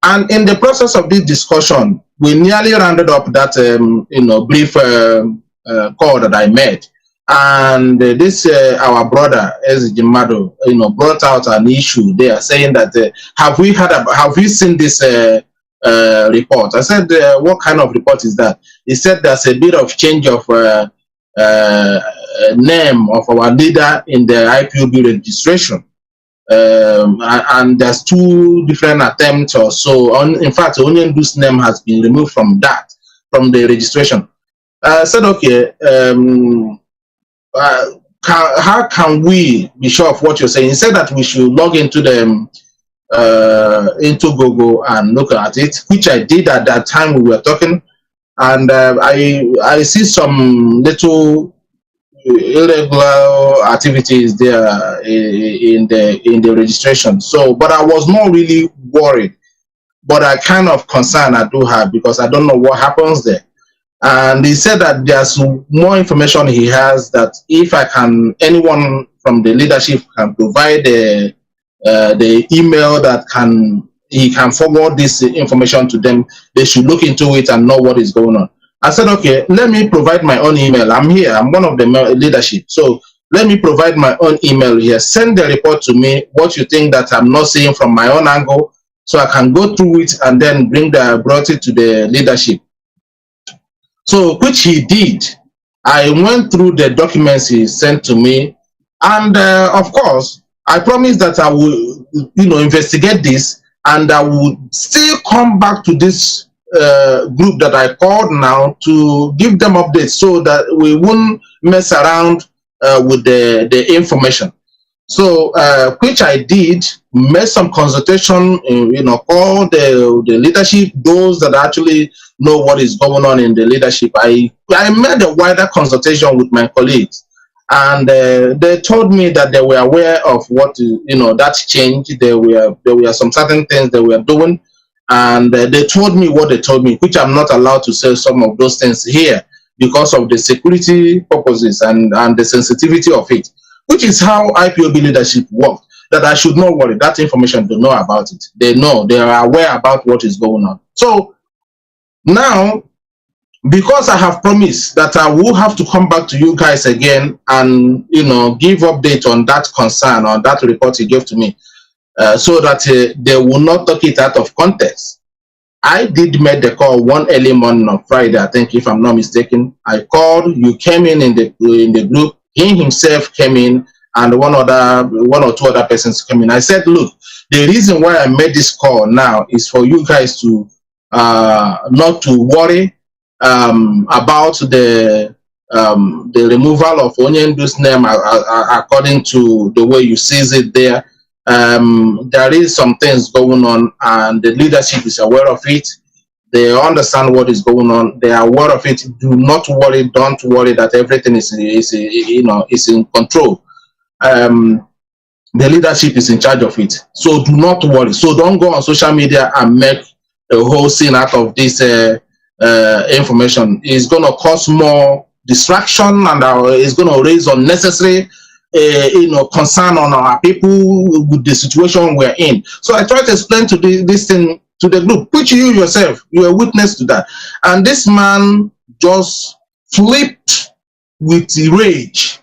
Speaker 3: And in the process of this discussion, we nearly rounded up that brief call that I made, and this our brother Ezijimado brought out an issue there, saying that have we seen this report? I said, what kind of report is that? He said there's a bit of change of name of our leader in the IPOB registration, and there's two different attempts or so. In fact, Onyendu's name has been removed from the registration. I said, okay, how can we be sure of what you're saying? He said that we should log into into Google and look at it, which I did at that time we were talking, and I see some little irregular activities there in the registration. So, but I was not really worried, but I kind of concern I do have, because I don't know what happens there. And he said that there's more information he has, that if anyone from the leadership can provide the email that he can forward this information to them, they should look into it and know what is going on. I said, okay, let me provide my own email. I'm here, I'm one of the leadership, so let me provide my own email here. Send the report to me, what you think that I'm not seeing from my own angle, so I can go through it and then brought it to the leadership. So, which he did. I went through the documents he sent to me, and of course, I promised that I will, investigate this, and I would still come back to this group that I called now to give them updates, so that we wouldn't mess around with the information. So, which I did, made some consultation, call the leadership, those that actually know what is going on in the leadership. I made a wider consultation with my colleagues, and they told me that they were aware of what, that change. There were some certain things they were doing, and they told me what they told me, which I'm not allowed to say some of those things here because of the security purposes and the sensitivity of it, which is how IPOB leadership works, that I should not worry. That information, they know about it. They know, they are aware about what is going on. So now, because I have promised that I will have to come back to you guys again and, give update on that concern, on that report he gave to me, so that they will not take it out of context. I did make the call one early morning on Friday, I think, if I'm not mistaken. I called, you came in the group, he himself came in, and one or two other persons came in. I said, look, the reason why I made this call now is for you guys to not to worry about the removal of Onyendu's name according to the way you sees it there. There is some things going on, and the leadership is aware of it. They understand what is going on. They are aware of it. Do not worry. Don't worry that everything is in control. The leadership is in charge of it. So do not worry. So don't go on social media and make a whole scene out of this information. It's going to cause more distraction, and it's going to raise unnecessary concern on our people with the situation we're in. So I try to explain to this thing to the group, which you yourself, you are witness to that. And this man just flipped with rage,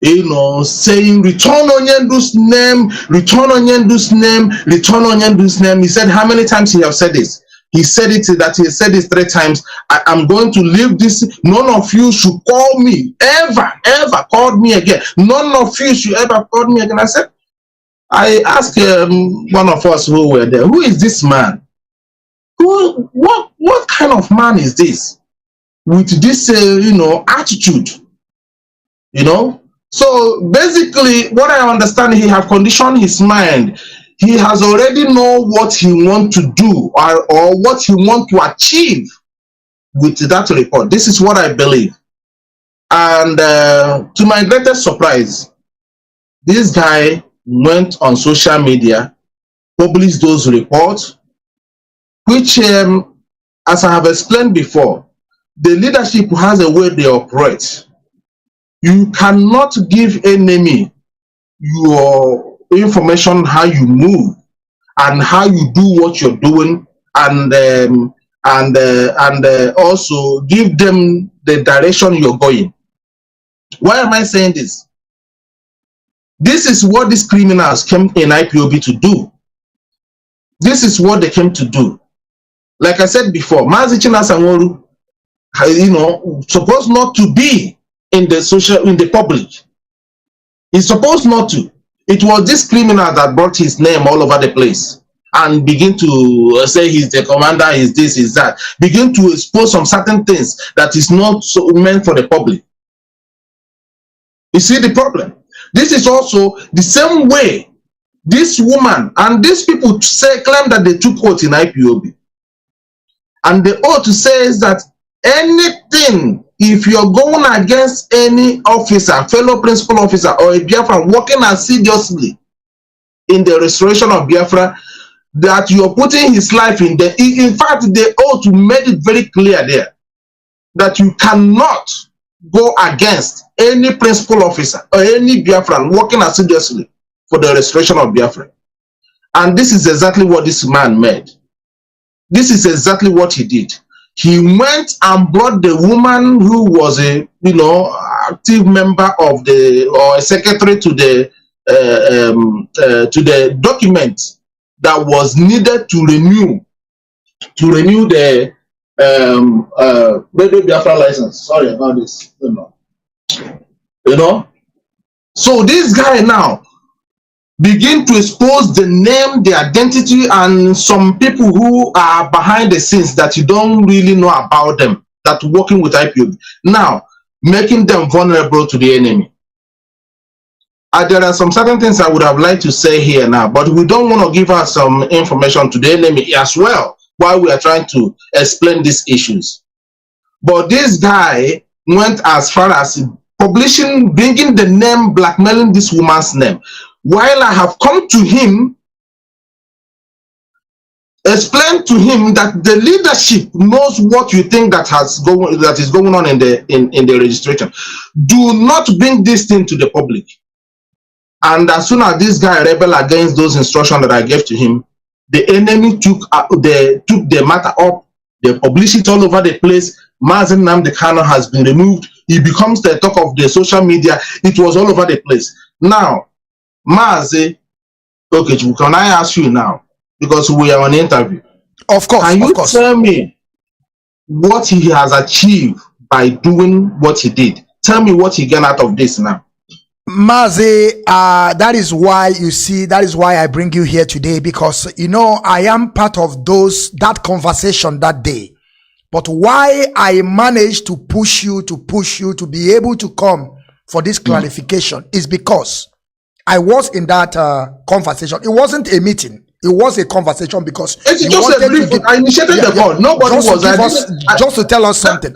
Speaker 3: saying, return Onyendu's name, return Onyendu's name, return Onyendu's name. He said, how many times he have said this? He said it, that he said it 3 times. I'm going to leave this. None of you should call me, ever called me again. None of you should ever call me again. I asked one of us who were there, who is this man? What kind of man is this? With this, attitude, So basically, what I understand, he have conditioned his mind. He has already know what he want to do or what he want to achieve with that report. This is what I believe. And to my greatest surprise, this guy went on social media, published those reports, which, as I have explained before, the leadership has a way they operate. You cannot give enemy your information, how you move and how you do what you're doing, and also give them the direction you're going. Why am I saying this? This is what these criminals came in IPOB to do. This is what they came to do. Like I said before, Mazi Chinasanworu, supposed not to be in the public. He's supposed not to. It was this criminal that brought his name all over the place and begin to say he's the commander, he's this, he's that. Begin to expose some certain things that is not so meant for the public. You see the problem? This is also the same way this woman and these people claim that they took oath in IPOB. And the oath says that anything, if you're going against any officer, fellow principal officer, or a Biafra working assiduously in the restoration of Biafra, that you're putting his life in there. In fact, the oath made it very clear there that you cannot go against any principal officer or any Biafran working assiduously for the restoration of Biafra. And this is exactly what this man made. This is exactly what he did. He went and brought the woman who was a active member of or a secretary to the document that was needed to renew the baby Biafra license. Sorry about this. So this guy now begin to expose the name, the identity, and some people who are behind the scenes that you don't really know about them, that working with IPOB, now making them vulnerable to the enemy. There are some certain things I would have liked to say here now, but we don't want to give out some information to the enemy as well while we are trying to explain these issues. But this guy went as far as publishing, bringing the name, blackmailing this woman's name. While I have come to him, explain to him that the leadership knows what you think that is going on in the registration. Do not bring this thing to the public. And as soon as this guy rebelled against those instructions that I gave to him, the enemy took the matter up. They published it all over the place. Mazi Nnamdi Kanu has been removed. He becomes the talk of the social media. It was all over the place. Now, Mazi, okay, can I ask you now, because we are on the interview,
Speaker 2: Of course,
Speaker 3: Can you
Speaker 2: of course.
Speaker 3: tell me what he has achieved by doing what he did? Tell me what he got out of this now.
Speaker 2: Mazi, that is why you see, that is why I bring you here today, because you know I am part of that conversation that day. But why I managed to push you to be able to come for this clarification is because I was in that conversation. It wasn't a meeting. It was a conversation because
Speaker 3: it's just a brief. I initiated the call. Nobody was
Speaker 2: just to tell us something.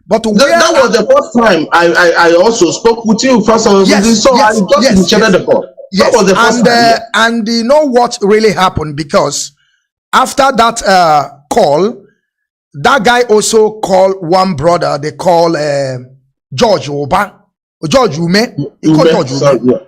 Speaker 2: But
Speaker 3: that was the first time I also spoke with you first of all. So I just initiated the call.
Speaker 2: Yes.
Speaker 3: That was the first time.
Speaker 2: And you know what really happened? Because after that call, that guy also called one brother. They call George Ume. He called George Ume.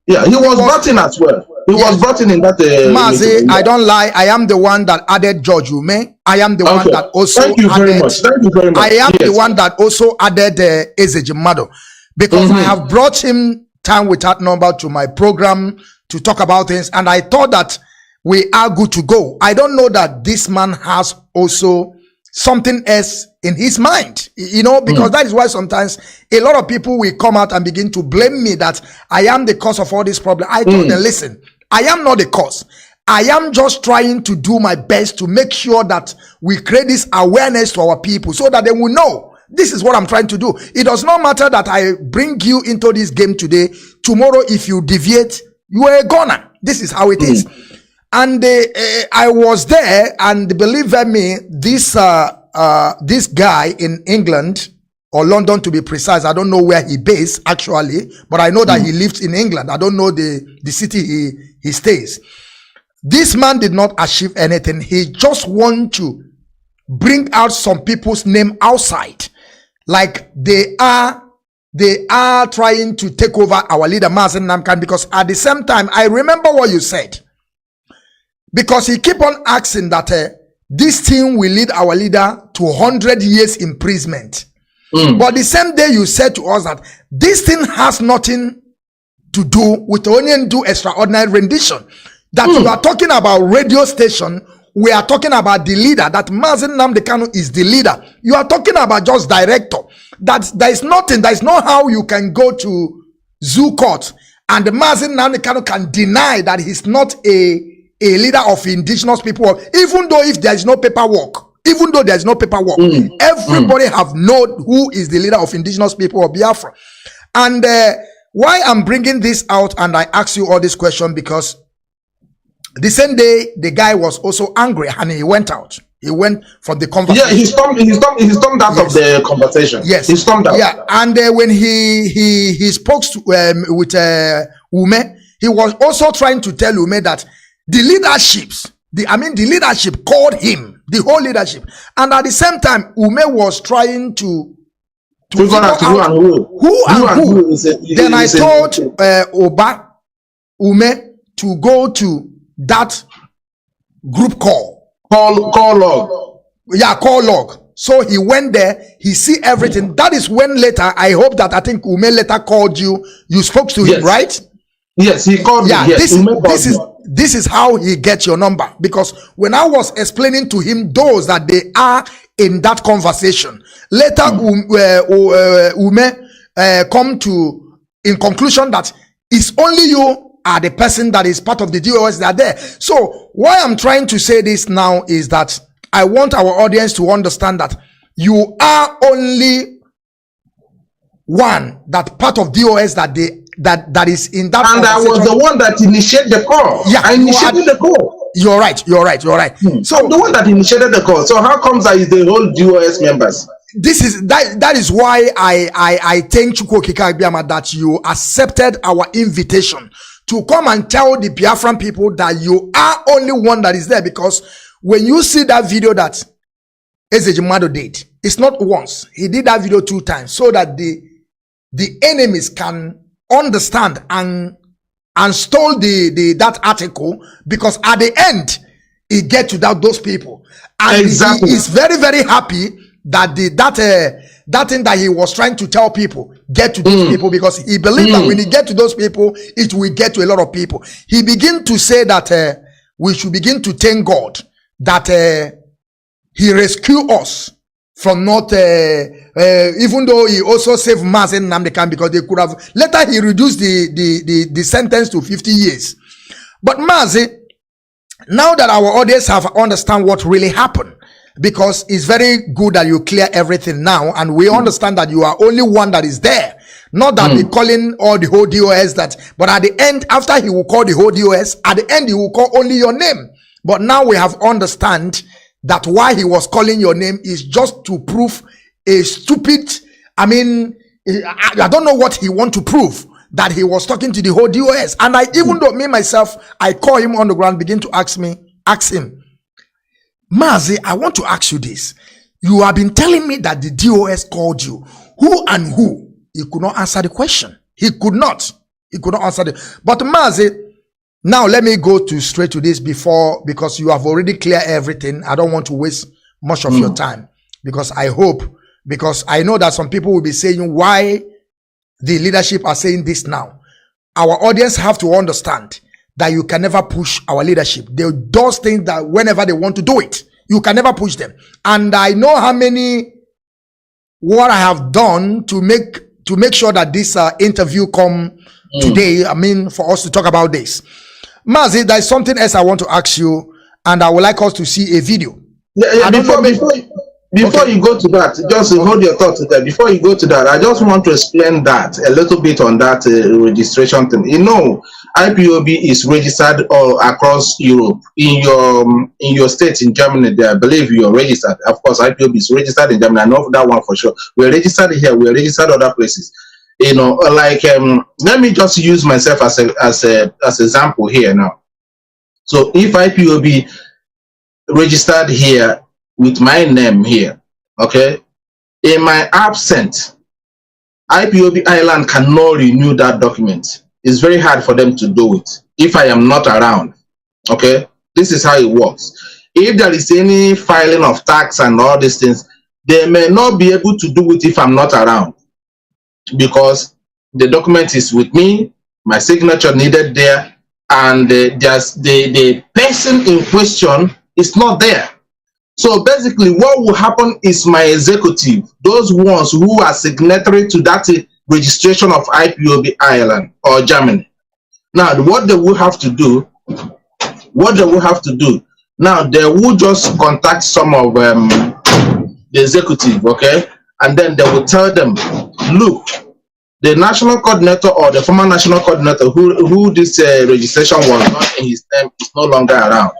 Speaker 3: Yeah, he was brought in as well. He was brought in that.
Speaker 2: Mazi, I don't lie. I am the one that added George Ume. I am the one that also
Speaker 3: Thank you very much. Thank you very much.
Speaker 2: I am the one that also added Ezejimado, because I have brought him time without number to my program to talk about things, and I thought that we are good to go. I don't know that this man has also something else in his mind, you know, because that is why sometimes a lot of people will come out and begin to blame me that I am the cause of all this problem. I told them, listen, I am not the cause. I am just trying to do my best to make sure that we create this awareness to our people so that they will know this is what I'm trying to do. It does not matter that I bring you into this game today. Tomorrow, if you deviate, you are a goner. This is how it is. And I was there, and believe me, this guy in England or London, to be precise, I don't know where he based actually, but I know that he lives in England. I don't know the city he stays. This man did not achieve anything. He just want to bring out some people's name outside, like they are trying to take over our leader Mazi Nnamdi, because at the same time, I remember what you said. Because he keep on asking that this thing will lead our leader to 100 years imprisonment. But the same day you said to us that this thing has nothing to do with only do extraordinary rendition. That you are talking about radio station, we are talking about the leader, that Mazi Nnamdi Kanu is the leader. You are talking about just director. That there is nothing, there is no how you can go to zoo court and Mazi Nnamdi Kanu can deny that he's not a leader of indigenous people, even though if there is no paperwork, everybody have known who is the leader of indigenous people of Biafra. And why I'm bringing this out and I ask you all this question, because the same day the guy was also angry and he went out. He went from the conversation.
Speaker 3: Yeah, he stormed out of the conversation.
Speaker 2: Yes,
Speaker 3: he stormed out.
Speaker 2: Yeah, and when he spoke to, with Ume, he was also trying to tell Ume that the leadership called him, the whole leadership, and at the same time, Ume was trying to figure out who and who. Then I told Ume to go to that group call log. Yeah, call log. So he went there. He see everything. That is when later, I hope that I think Ume later called you. You spoke to him, right?
Speaker 3: Yes, he called me. Yes,
Speaker 2: this is how he gets your number, because when I was explaining to him those that they are in that conversation, later Ume come to in conclusion that it's only you are the person that is part of the DOS that are there. So why I'm trying to say this now is that I want our audience to understand that you are only one that part of DOS that is in that.
Speaker 3: And I was the one that initiated the call.
Speaker 2: Yeah,
Speaker 3: I initiated the call.
Speaker 2: You're right.
Speaker 3: So I'm the one that initiated the call. So how comes that is the whole DOS members?
Speaker 2: This is that is why I thank Chukwu Okike Abiama that you accepted our invitation to come and tell the Biafran people that you are only one that is there. Because when you see that video that Ezejimado did, it's not once. He did that video 2 times so that the enemies can understand and stole that article, because at the end it get to those people, and exactly. He is very, very happy that that thing that he was trying to tell people get to those people, because he believed that when he get to those people, it will get to a lot of people. He began to say that we should begin to thank God that he rescued us from not, even though he also saved Mazi and Nnamdi because they could have, later he reduced the sentence to 50 years. But Mazi, now that our audience have understand what really happened, because it's very good that you clear everything now, and we understand that you are only one that is there. Not that they calling all the whole DOS that, but at the end, after he will call the whole DOS, at the end he will call only your name. But now we have understand that why he was calling your name is just to prove a stupid, I mean, I don't know what he want to prove, that he was talking to the whole DOS. And I, even though me myself, I call him on the ground, begin to ask him, Mazi, I want to ask you this. You have been telling me that the DOS called you. Who and who? He could not answer the question. He could not answer the, but Mazi, now let me go straight to this because you have already cleared everything. I don't want to waste much of your time, because I know that some people will be saying why the leadership are saying this now. Our audience have to understand that you can never push our leadership. They do things that whenever they want to do it, you can never push them. And I know how many, what I have done to make sure that this interview come today. I mean, for us to talk about this. Mazi, there is something else I want to ask you, and I would like us to see a video.
Speaker 3: Before you go to that, just hold your thoughts there. Before you go to that, I just want to explain that a little bit on that registration thing. You know, IPOB is registered all across Europe. In your state in Germany, I believe you are registered. Of course, IPOB is registered in Germany. I know that one for sure. We're registered here. We're registered other places. You know, like let me just use myself as example here now. So if IPOB registered here with my name here, okay, in my absence, IPOB Ireland cannot renew that document. It's very hard for them to do it if I am not around. Okay, this is how it works. If there is any filing of tax and all these things, they may not be able to do it if I'm not around, because the document is with me, my signature needed there, and the person in question is not there. So basically what will happen is my executive, those ones who are signatory to that registration of IPOB Ireland or Germany. Now what they will have to do, now they will just contact some of the executive, okay, and then they will tell them, look, the national coordinator or the former national coordinator who this registration was not in his name is no longer around.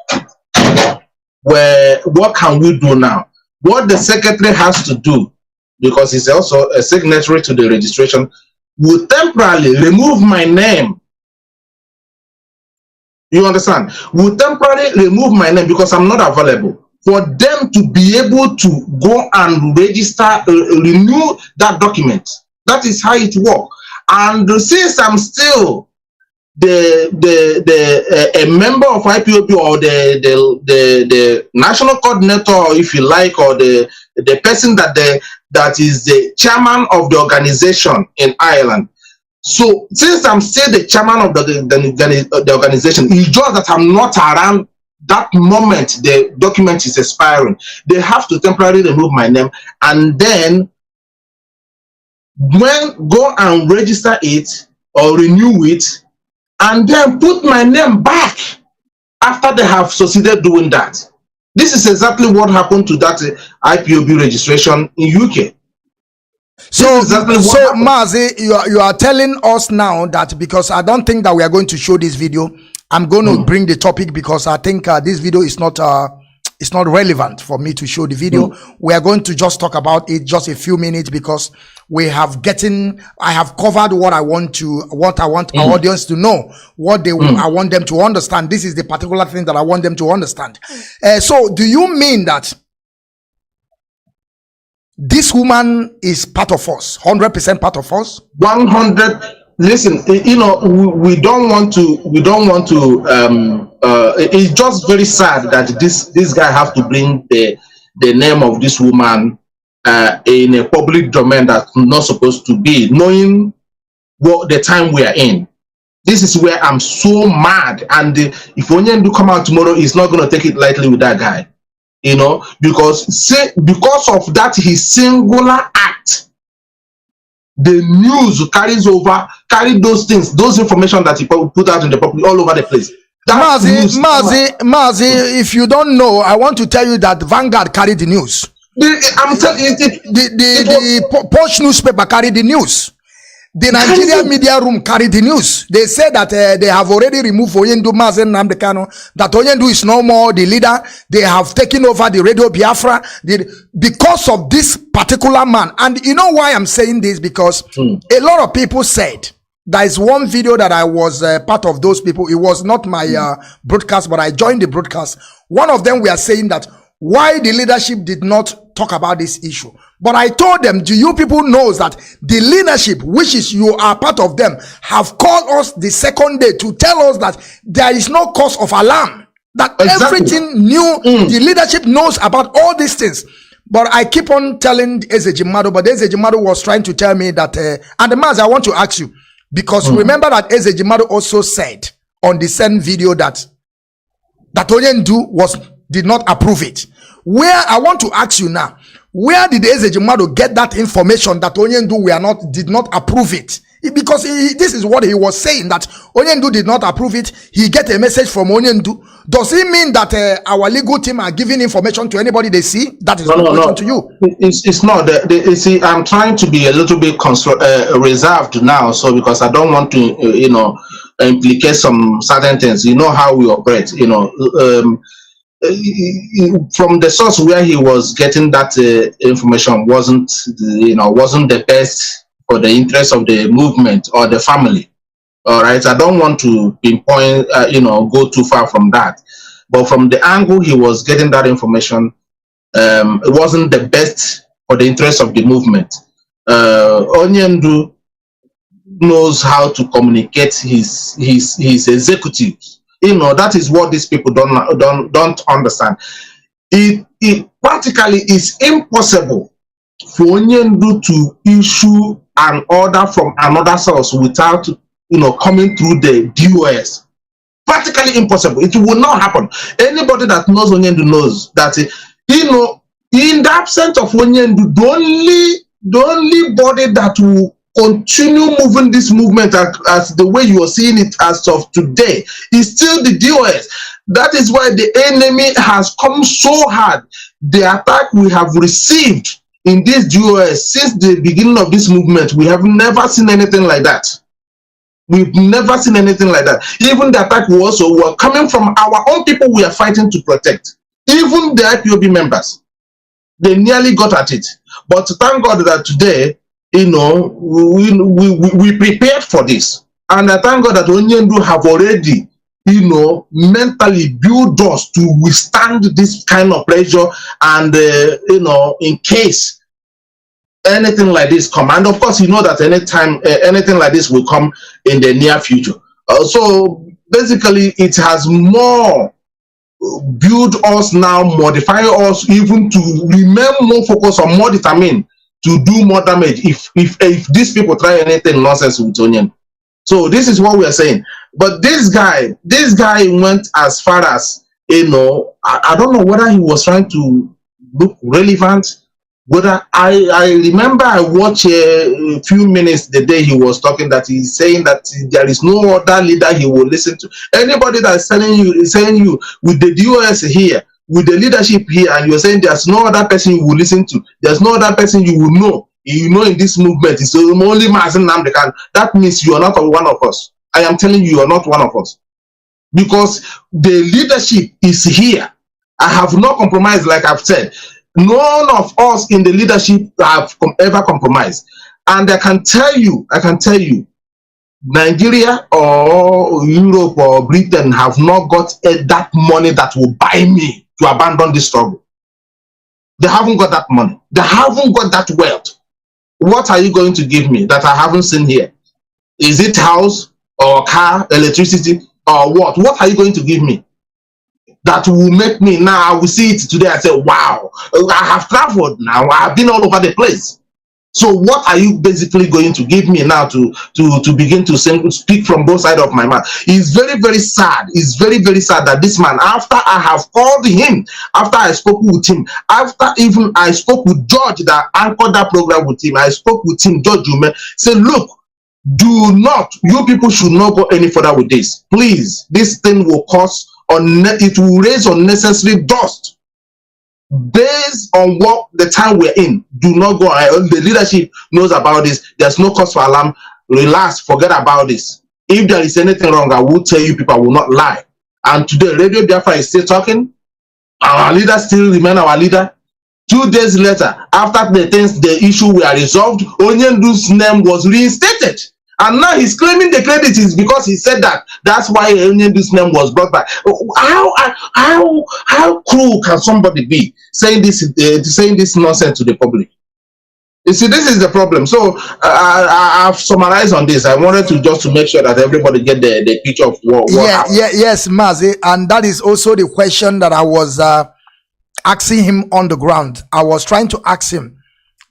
Speaker 3: What can we do now? What the secretary has to do, because he's also a signatory to the registration, will temporarily remove my name. You understand? Will temporarily remove my name because I'm not available, for them to be able to go and register, renew that document. That is how it works. And since I'm still a member of IPOB, or the national coordinator, if you like, or the person that is the chairman of the organization in Ireland. So since I'm still the chairman of the organization, it's just that I'm not around that moment the document is expiring. They have to temporarily remove my name, and then go and register it or renew it, and then put my name back after they have succeeded doing that. This is exactly what happened to that IPOB registration in UK.
Speaker 2: So Mazi, you are telling us now that, because I don't think that we are going to show this video, I'm going to bring the topic, because I think this video is not it's not relevant for me to show the video. We are going to just talk about it just a few minutes, because I have covered what I want our audience to know, what they I want them to understand. This is the particular thing that I want them to understand. So do you mean that this woman is part of us, 100% part of us?
Speaker 3: 100. Listen, you know, we don't want to. It's just very sad that this guy have to bring the name of this woman in a public domain that's not supposed to be, knowing what the time we are in. This is where I'm so mad. And if Onyen do come out tomorrow, he's not going to take it lightly with that guy. you know, because of that his singular act, the news carried those things, those information that he put out in the public all over the place.
Speaker 2: Mazi, if you don't know, I want to tell you that Vanguard carried the news.
Speaker 3: I'm telling you,
Speaker 2: the Punch newspaper carried the news. The Nigerian media room carried the news. They said that they have already removed Oyendu Mazi Nnamdi Kanu, that Oyendu is no more the leader. They have taken over the Radio Biafra because of this particular man. And you know why I'm saying this? Because a lot of people said, there is one video that I was part of those people. It was not my broadcast, but I joined the broadcast. One of them were saying that why the leadership did not talk about this issue. But I told them, do you people know that the leadership, which is you are part of them, have called us the second day to tell us that there is no cause of alarm, that everything new, the leadership knows about all these things. But I keep on telling Ezejimado, but Ezejimado was trying to tell me that, and the Mazi, I want to ask you, because remember that Ezejimado also said on the same video that Oyendu did not approve it. Where I want to ask you now, where did Ezejimado get that information that Oyendu did not approve it? Because this is what he was saying, that Oyendu did not approve it. He get a message from Oyendu. Does it mean that our legal team are giving information to anybody they see? That is my question to you.
Speaker 3: It's not. You see, I'm trying to be a little bit reserved now, so because I don't want to, implicate some certain things. You know how we operate. From the source where he was getting that information wasn't the best for the interest of the movement or the family. All right, I don't want to pinpoint, go too far from that. But from the angle he was getting that information, it wasn't the best for the interest of the movement. Onyendu knows how to communicate his executives. That is what these people don't understand. It practically is impossible for Onyendu to issue an order from another source without coming through the DOS. Practically impossible. It will not happen. Anybody that knows Onyendu knows that in the absence of Onyendu, the only body that will continue moving this movement as the way you are seeing it as of today is still the DOS. That is why the enemy has come so hard. The attack we have received in this DOS since the beginning of this movement, we have never seen anything like that. We've never seen anything like that. Even the attack were coming from our own people we are fighting to protect. Even the IPOB members, they nearly got at it. But thank God that today, we prepared for this, and I thank God that Onyendu have already, mentally built us to withstand this kind of pressure, and in case anything like this come, and of course, that anytime anything like this will come in the near future. So basically, it has more build us now, modify us even to remain more focused or more determined to do more damage if these people try anything nonsense with Onyendu. So this is what we are saying. But this guy went as far as, I don't know whether he was trying to look relevant, whether I remember I watched a few minutes the day he was talking, that he's saying that there is no other leader he will listen to. Anybody that's telling you with the DOS here, with the leadership here, and you're saying there's no other person you will listen to, there's no other person you will know, in this movement, it's only Mazi Nnamdi Kanu. That means you are not one of us. I am telling you, you are not one of us. Because the leadership is here. I have not compromised, like I've said. None of us in the leadership have ever compromised. And I can tell you, Nigeria or Europe or Britain have not got that money that will buy me to abandon this struggle. They haven't got that money. They haven't got that wealth. What are you going to give me that I haven't seen here? Is it house or car, electricity, or what? What are you going to give me that will make me now? I will see it today. I say, wow, I have traveled now. I have been all over the place. So what are you basically going to give me now to begin to speak from both sides of my mouth? It's very, very sad. It's very, very sad that this man, after I have called him, after I spoke with him, after even I spoke with George that anchored that program with him, I spoke with him, George Jume, said, look, do not, you people should not go any further with this. Please, this thing will cause, it will raise unnecessary dust. Based on what the time we're in, do not go. The leadership knows about this. There's no cause for alarm. Relax, forget about this. If there is anything wrong, I will tell you people, I will not lie. And today, Radio Biafra is still talking. Our leader still remain our leader. 2 days later, after the issue were resolved, Onyendu's name was reinstated. And now he's claiming the credit is because he said that. That's why Onyendu's name was brought back. How cruel can somebody be saying this nonsense to the public? You see, this is the problem. So I've summarized on this. I wanted to just to make sure that everybody get the picture of what happened.
Speaker 2: Yes, Mazi, and that is also the question that I was asking him on the ground. I was trying to ask him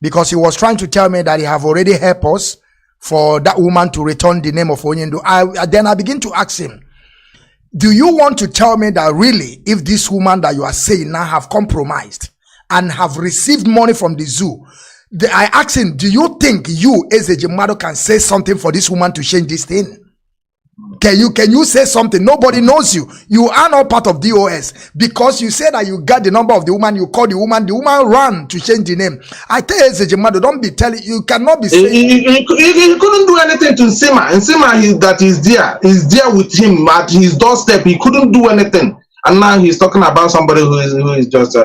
Speaker 2: because he was trying to tell me that he have already helped us for that woman to return the name of Onyendu. Then I begin to ask him, do you want to tell me that really, if this woman that you are saying now have compromised and have received money from the zoo, I asked him, do you think you as a Jemado can say something for this woman to change this thing? Can you say something? Nobody knows you. You are not part of DOS because you said that you got the number of the woman, you called the woman ran to change the name. I tell you, as a Jemado, don't be telling, you cannot be saying.
Speaker 3: He couldn't do anything to Nsima. Nsima that is there with him at his doorstep. He couldn't do anything. And now he's talking about somebody who is just,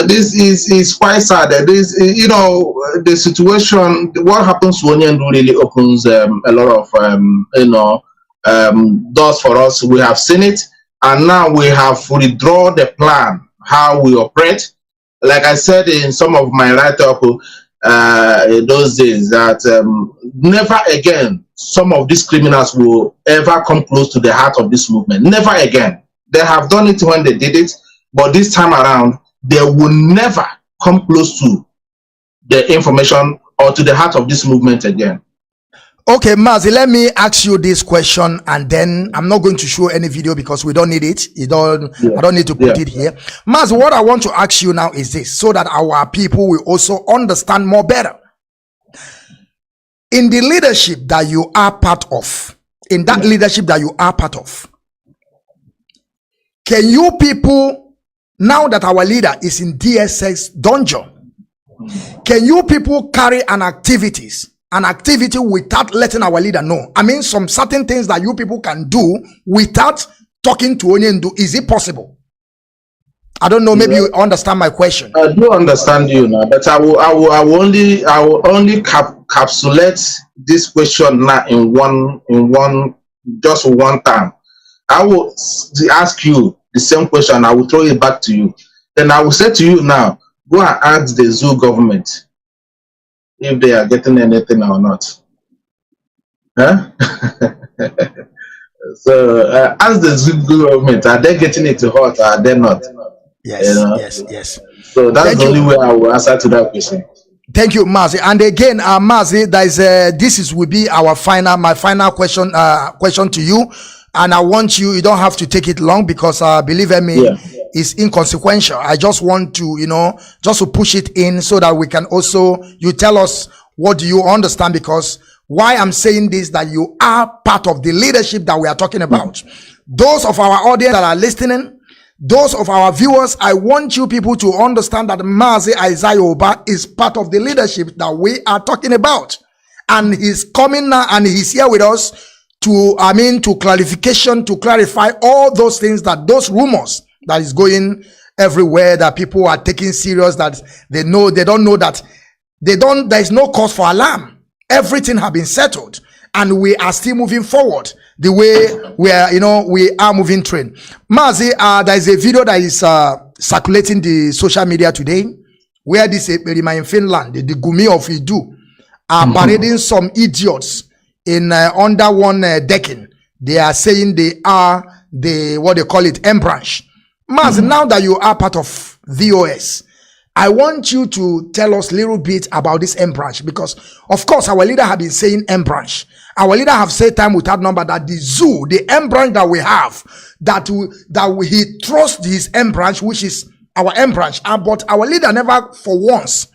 Speaker 3: this is quite sad. This, the situation, what happens to Onyendu really opens a lot of, doors for us. We have seen it, and now we have withdrawn the plan, how we operate. Like I said in some of my write-up in those days, that never again some of these criminals will ever come close to the heart of this movement. Never again. They have done it when they did it, but this time around, they will never come close to the information or to the heart of this movement again.
Speaker 2: Okay, Mazi, let me ask you this question, and then I'm not going to show any video because we don't need it. I don't need to put it here. Mazi, what I want to ask you now is this, so that our people will also understand more better. In the leadership that you are part of, can you people, now that our leader is in DSS dungeon, can you people carry an activity without letting our leader know? I mean, some certain things that you people can do without talking to Onyendu. Is it possible? I don't know. Maybe you understand my question.
Speaker 3: I do understand you now, but I will only capsulate this question now in just one time. I will ask you the same question. I will throw it back to you. Then I will say to you now, go and ask the zoo government if they are getting anything or not. Huh? So ask the zoo government, are they getting it hot or are they not?
Speaker 2: Yes, yes.
Speaker 3: So that's the only way I will answer to that question.
Speaker 2: Thank you, Mazi. And again, Mazi, will be my final question to you. And I want you don't have to take it long because believe me, it's inconsequential. I just want to, just to push it in so that we can also, you tell us what do you understand, because why I'm saying this, that you are part of the leadership that we are talking about. Those of our audience that are listening, those of our viewers, I want you people to understand that Mazi Isaiah Oba is part of the leadership that we are talking about. And he's coming now and he's here with us to clarification, to clarify all those things, that those rumors that is going everywhere, that people are taking serious, that they don't know that there is no cause for alarm. Everything has been settled and we are still moving forward the way we are moving train. Mazi, there is a video that is circulating the social media today where this Perima in Finland, the Gumi of Idu, are parading some idiots in under one decking. They are saying they are what they call it, M branch. Mazi, now that you are part of VOS, I want you to tell us a little bit about this M branch, because of course our leader have been saying M branch. Our leader have said time without number that the zoo, the M branch that we have, he trusts his M branch, which is our M branch. But our leader never for once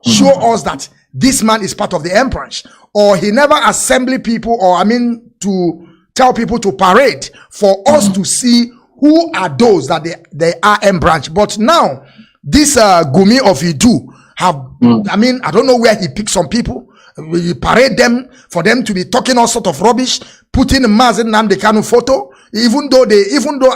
Speaker 2: show us that this man is part of the M branch, or he never assembly people, or to tell people to parade for us to see who are those that they are M branch. But now this Gumi of Idu have, I don't know where he picked some people. We parade them for them to be talking all sort of rubbish, putting Mazi Nnamdi Kanu photo, even though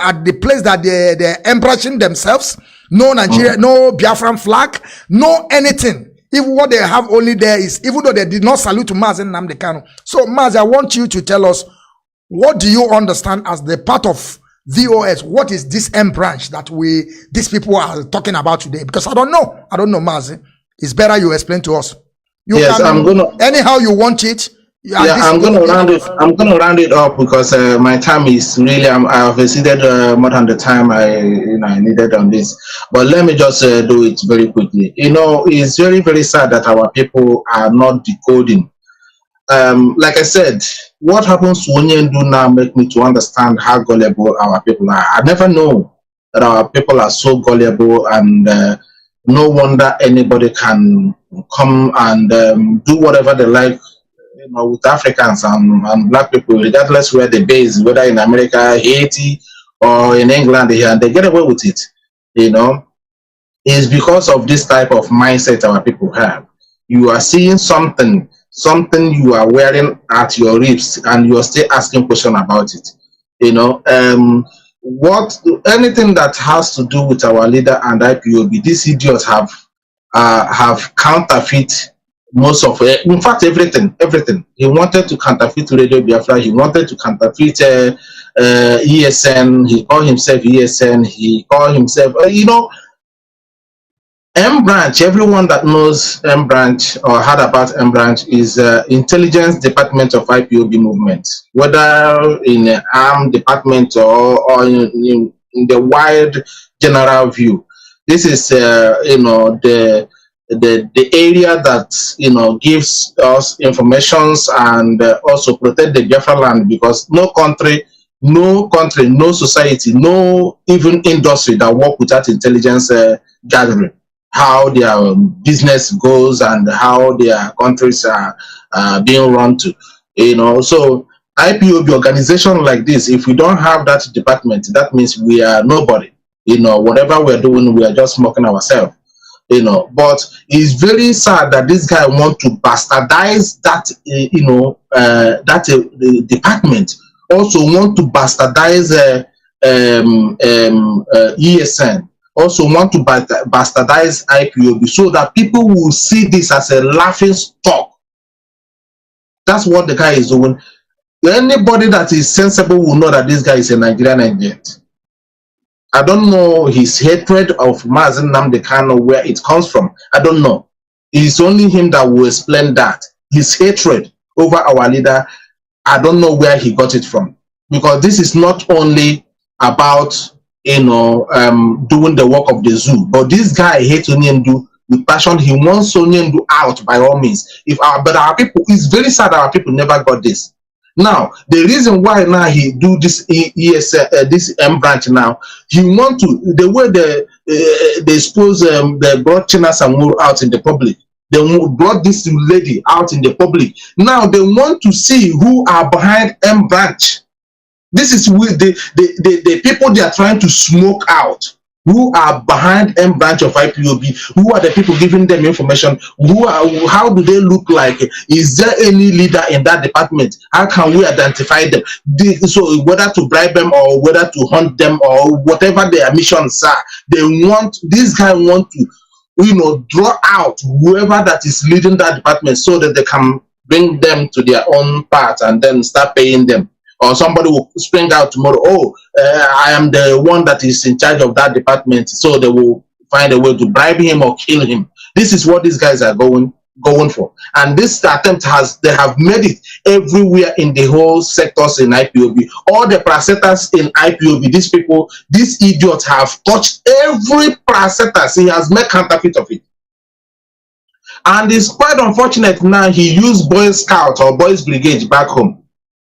Speaker 2: at the place that they're embracing themselves, no Nigeria, no Biafran flag, no anything. Even what they have only there is, even though they did not salute to Mazi Nnamdi Kanu. So Mazi, I want you to tell us, what do you understand as the part of VOS? What is this M branch that these people are talking about today? Because I don't know, Mazi. It's better you explain to us. I'm gonna, anyhow you want it.
Speaker 3: I'm gonna round it up because my time is really I've exceeded more than the time I needed on this. But let me just do it very quickly. It's very, very sad that our people are not decoding. Like I said, what happens to Onyendu now make me to understand how gullible our people are. I never know that our people are so gullible, and no wonder anybody can come and do whatever they like, with Africans and black people, regardless where they base, whether in America, Haiti, or in England, and they get away with it. It's because of this type of mindset our people have. You are seeing something you are wearing at your ribs, and you are still asking questions about it. Anything that has to do with our leader and IPOB, these idiots have counterfeit most of it. In fact, everything. He wanted to counterfeit Radio Biafra. He wanted to counterfeit ESN. He called himself ESN. He called himself, M branch. Everyone that knows M branch or heard about M branch is intelligence department of IPOB movement, whether in an armed department or in the wide general view. This is the area that gives us informations and also protect the Biafra land, because no country, no society, no even industry that work without intelligence gathering, how their business goes and how their countries are being run to. So IPOB organization like this, if we don't have that department, that means we are nobody. Whatever we're doing, we are just mocking ourselves. But it's very sad that this guy want to bastardize that, that department. Also want to bastardize ESN. Also want to bastardize IPOB, so that people will see this as a laughing stock. That's what the guy is doing. Anybody that is sensible will know that this guy is a Nigerian agent. I don't know his hatred of Mazi Nnamdi Kanu, where it comes from. I don't know. It's only him that will explain that. His hatred over our leader, I don't know where he got it from. Because this is not only about, doing the work of the zoo, but this guy hates Onyendu with passion. He wants Onyendu out by all means. But our people, it's very sad that our people never got this. Now, the reason why now he do this this M branch now, he want to, the way they expose, they brought China Samuru out in the public. They brought this lady out in the public. Now they want to see who are behind M branch. This is with the people they are trying to smoke out. Who are behind M branch of IPOB? Who are the people giving them information? How do they look like? Is there any leader in that department? How can we identify them? So whether to bribe them or whether to hunt them or whatever their missions are, this guy want to, draw out whoever that is leading that department so that they can bring them to their own part and then start paying them. Or somebody will spring out tomorrow, I am the one that is in charge of that department, so they will find a way to bribe him or kill him. This is what these guys are going. going for. And this attempt they have made it everywhere in the whole sectors in IPOB. All the parastatals in IPOB, these people, these idiots have touched every parastatus. He has made counterfeit of it. And it's quite unfortunate now he used Boy Scout or Boys Brigade back home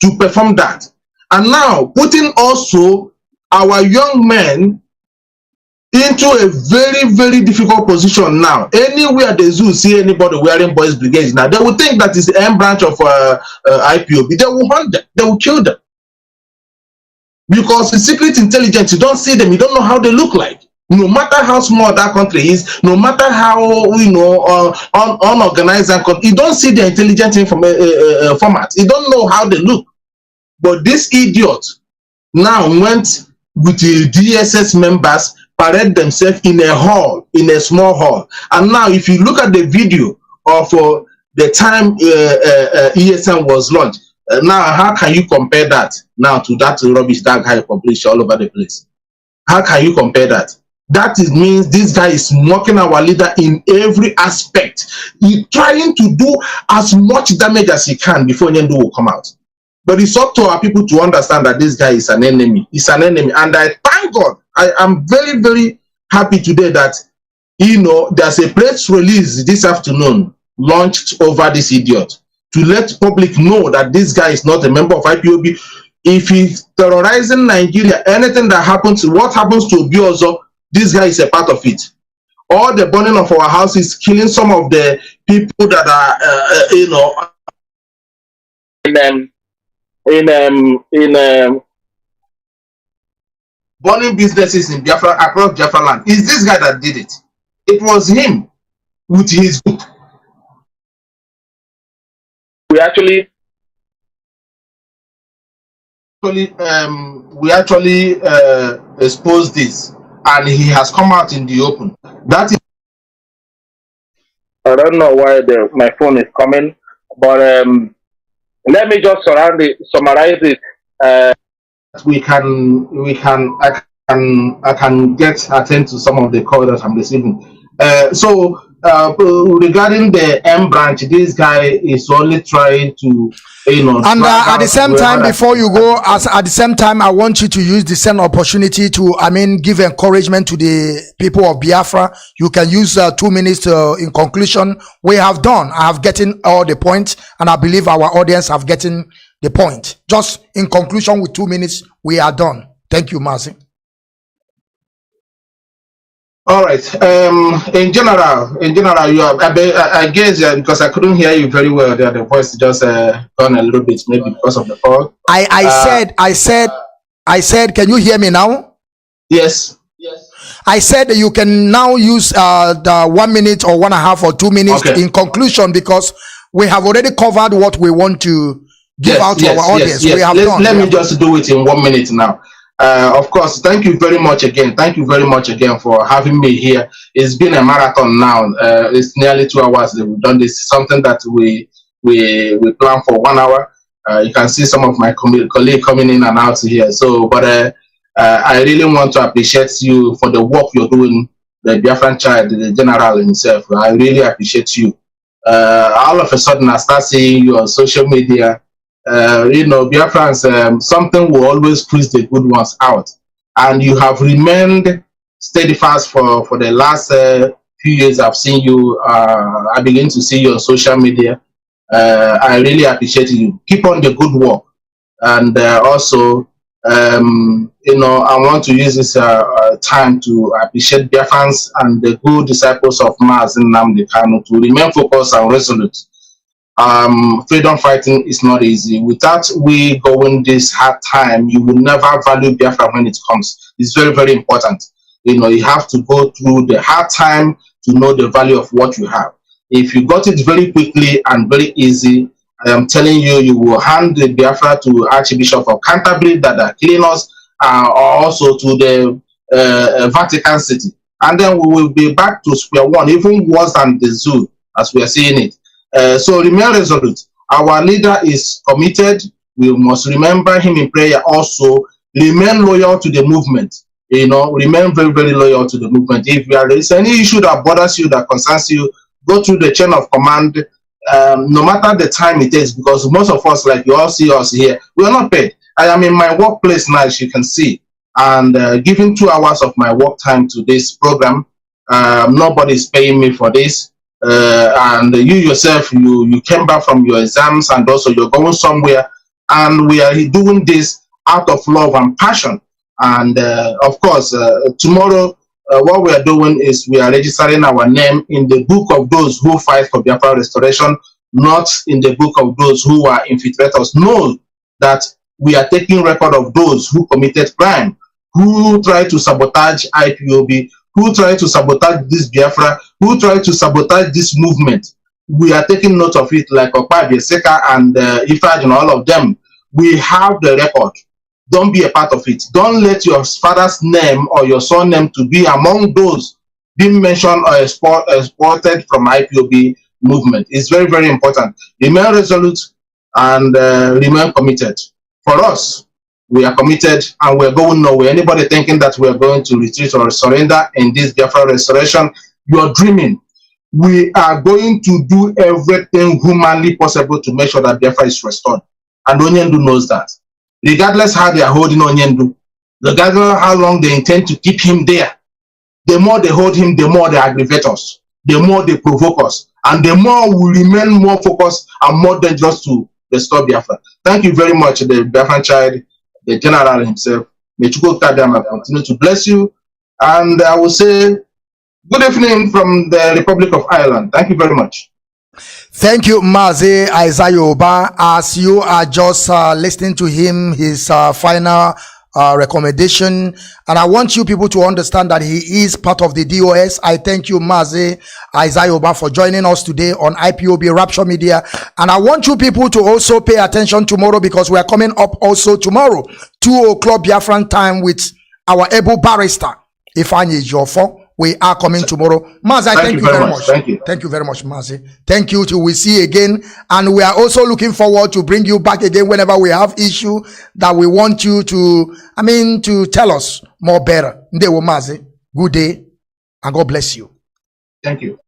Speaker 3: to perform that. And now putting also our young men into a very, very difficult position now. Anywhere they do see anybody wearing Boys Brigade now, they will think that is the M branch of IPOB. They will hunt them. They will kill them. Because the secret intelligence, you don't see them. You don't know how they look like. No matter how small that country is, no matter how, you know, unorganized that country, you don't see the intelligence format. You don't know how they look. But this idiot now went with the DSS members, parade themselves in a hall, in a small hall. And now if you look at the video of the time ESN was launched, now how can you compare that now to that rubbish that guy published all over the place? How can you compare that? That means this guy is mocking our leader in every aspect. He's trying to do as much damage as he can before Nyendo will come out. But it's up to our people to understand that this guy is an enemy. He's an enemy. And I thank God. I am very, very happy today that, you know, there's a press release this afternoon launched over this idiot to let public know that this guy is not a member of IPOB. If he's terrorizing Nigeria, anything that happens, what happens to Obiozo, this guy is a part of it. All the burning of our houses, killing some of the people that are, you know, burning businesses in Biafra, across Biafra land. Is this guy that did it? It was him with his group. We actually exposed this, and he has come out in the open. That is, I don't know why my phone is coming, but let me just summarize it. I can attend to some of the calls that I'm receiving. So regarding the M branch, this guy is only trying to, you know.
Speaker 2: And at the same time, before you go, at the same time, I want you to use the same opportunity to, give encouragement to the people of Biafra. You can use 2 minutes in conclusion. We have done. I have gotten all the points, and I believe our audience have gotten the point. Just in conclusion, with 2 minutes, we are done. Thank you, Mazi.
Speaker 3: All right. In general, you are. I guess because I couldn't hear you very well there, the voice just gone a little bit, maybe because of the call.
Speaker 2: I said. Can you hear me now?
Speaker 3: Yes.
Speaker 2: I said that you can now use the 1 minute or 1.5 or 2 minutes in conclusion, because we have already covered what we want to give out to our audience. We have done.
Speaker 3: Let me just do it in 1 minute now. Of course, thank you very much again. Thank you very much again for having me here. It's been a marathon now. It's nearly 2 hours that we've done this. Something that we plan for 1 hour. You can see some of my colleagues coming in and out here. So, but I really want to appreciate you for the work you're doing, the Biafran child, the general himself. I really appreciate you. All of a sudden, I start seeing you on social media. You know, Biafrans, something will always push the good ones out. And you have remained steadfast for the last few years. I've seen you, I begin to see you on social media. I really appreciate you. Keep on the good work. And also, you know, I want to use this time to appreciate Biafrans and the good disciples of Mazi and Nnamdi Kanu to remain focused and resolute. Freedom fighting is not easy. Without we going this hard time, you will never value Biafra when it comes. It's very, very important. You know, you have to go through the hard time to know the value of what you have. If you got it very quickly and very easy, I am telling you, you will hand the Biafra to Archbishop of Canterbury that are killing us, or also to the Vatican City. And then we will be back to square one, even worse than the zoo, as we are seeing it. So remain resolute. Our leader is committed. We must remember him in prayer. Also, remain loyal to the movement. You know, remain very, very loyal to the movement. If there is any issue that bothers you, that concerns you, go through the chain of command, no matter the time it takes, because most of us, like you all see us here, we are not paid. I am in my workplace now, as you can see, and giving 2 hours of my work time to this program. Nobody is paying me for this. And you yourself, you came back from your exams, and also you're going somewhere, and we are doing this out of love and passion. And of course, tomorrow, what we are doing is we are registering our name in the book of those who fight for Biafra restoration, not in the book of those who are infiltrators. Know that we are taking record of those who committed crime, who tried to sabotage IPOB, who tried to sabotage this Biafra, who tried to sabotage this movement. We are taking note of it, like Okpabi, Seka, and Ifaj, and all of them. We have the record. Don't be a part of it. Don't let your father's name or your son's name to be among those being mentioned or exported from IPOB movement. It's very, very important. Remain resolute and remain committed. For us, we are committed and we're going nowhere. Anybody thinking that we're going to retreat or surrender in this Biafra restoration, you're dreaming. We are going to do everything humanly possible to make sure that Biafra is restored. And Onyendu knows that. Regardless how they are holding Onyendu, regardless how long they intend to keep him there, the more they hold him, the more they aggravate us, the more they provoke us, and the more we remain more focused and more dangerous to restore Biafra. Thank you very much, the Biafran child, the general himself. May Chukwu Kadama continue to bless you. And I will say good evening from the Republic of Ireland. Thank you very much.
Speaker 2: Thank you, Mazi Isaiah Oba. As you are just listening to him, his final recommendation, and I want you people to understand that he is part of the DOS. I thank you, Mazi Isaiah Oba, for joining us today on IPOB Rapture Media. And I want you people to also pay attention tomorrow, because we are coming up also tomorrow, 2 o'clock Biafran time, with our able barrister, Ifeanyi Ejiofor. We are coming tomorrow. Mazi, thank you very much.
Speaker 3: Thank you.
Speaker 2: Thank you very much, Mazi. Thank you. Till we see you again. And we are also looking forward to bring you back again whenever we have issue that we want you to, to tell us more better. Ndewo Mazi. Good day. And God bless you.
Speaker 3: Thank you.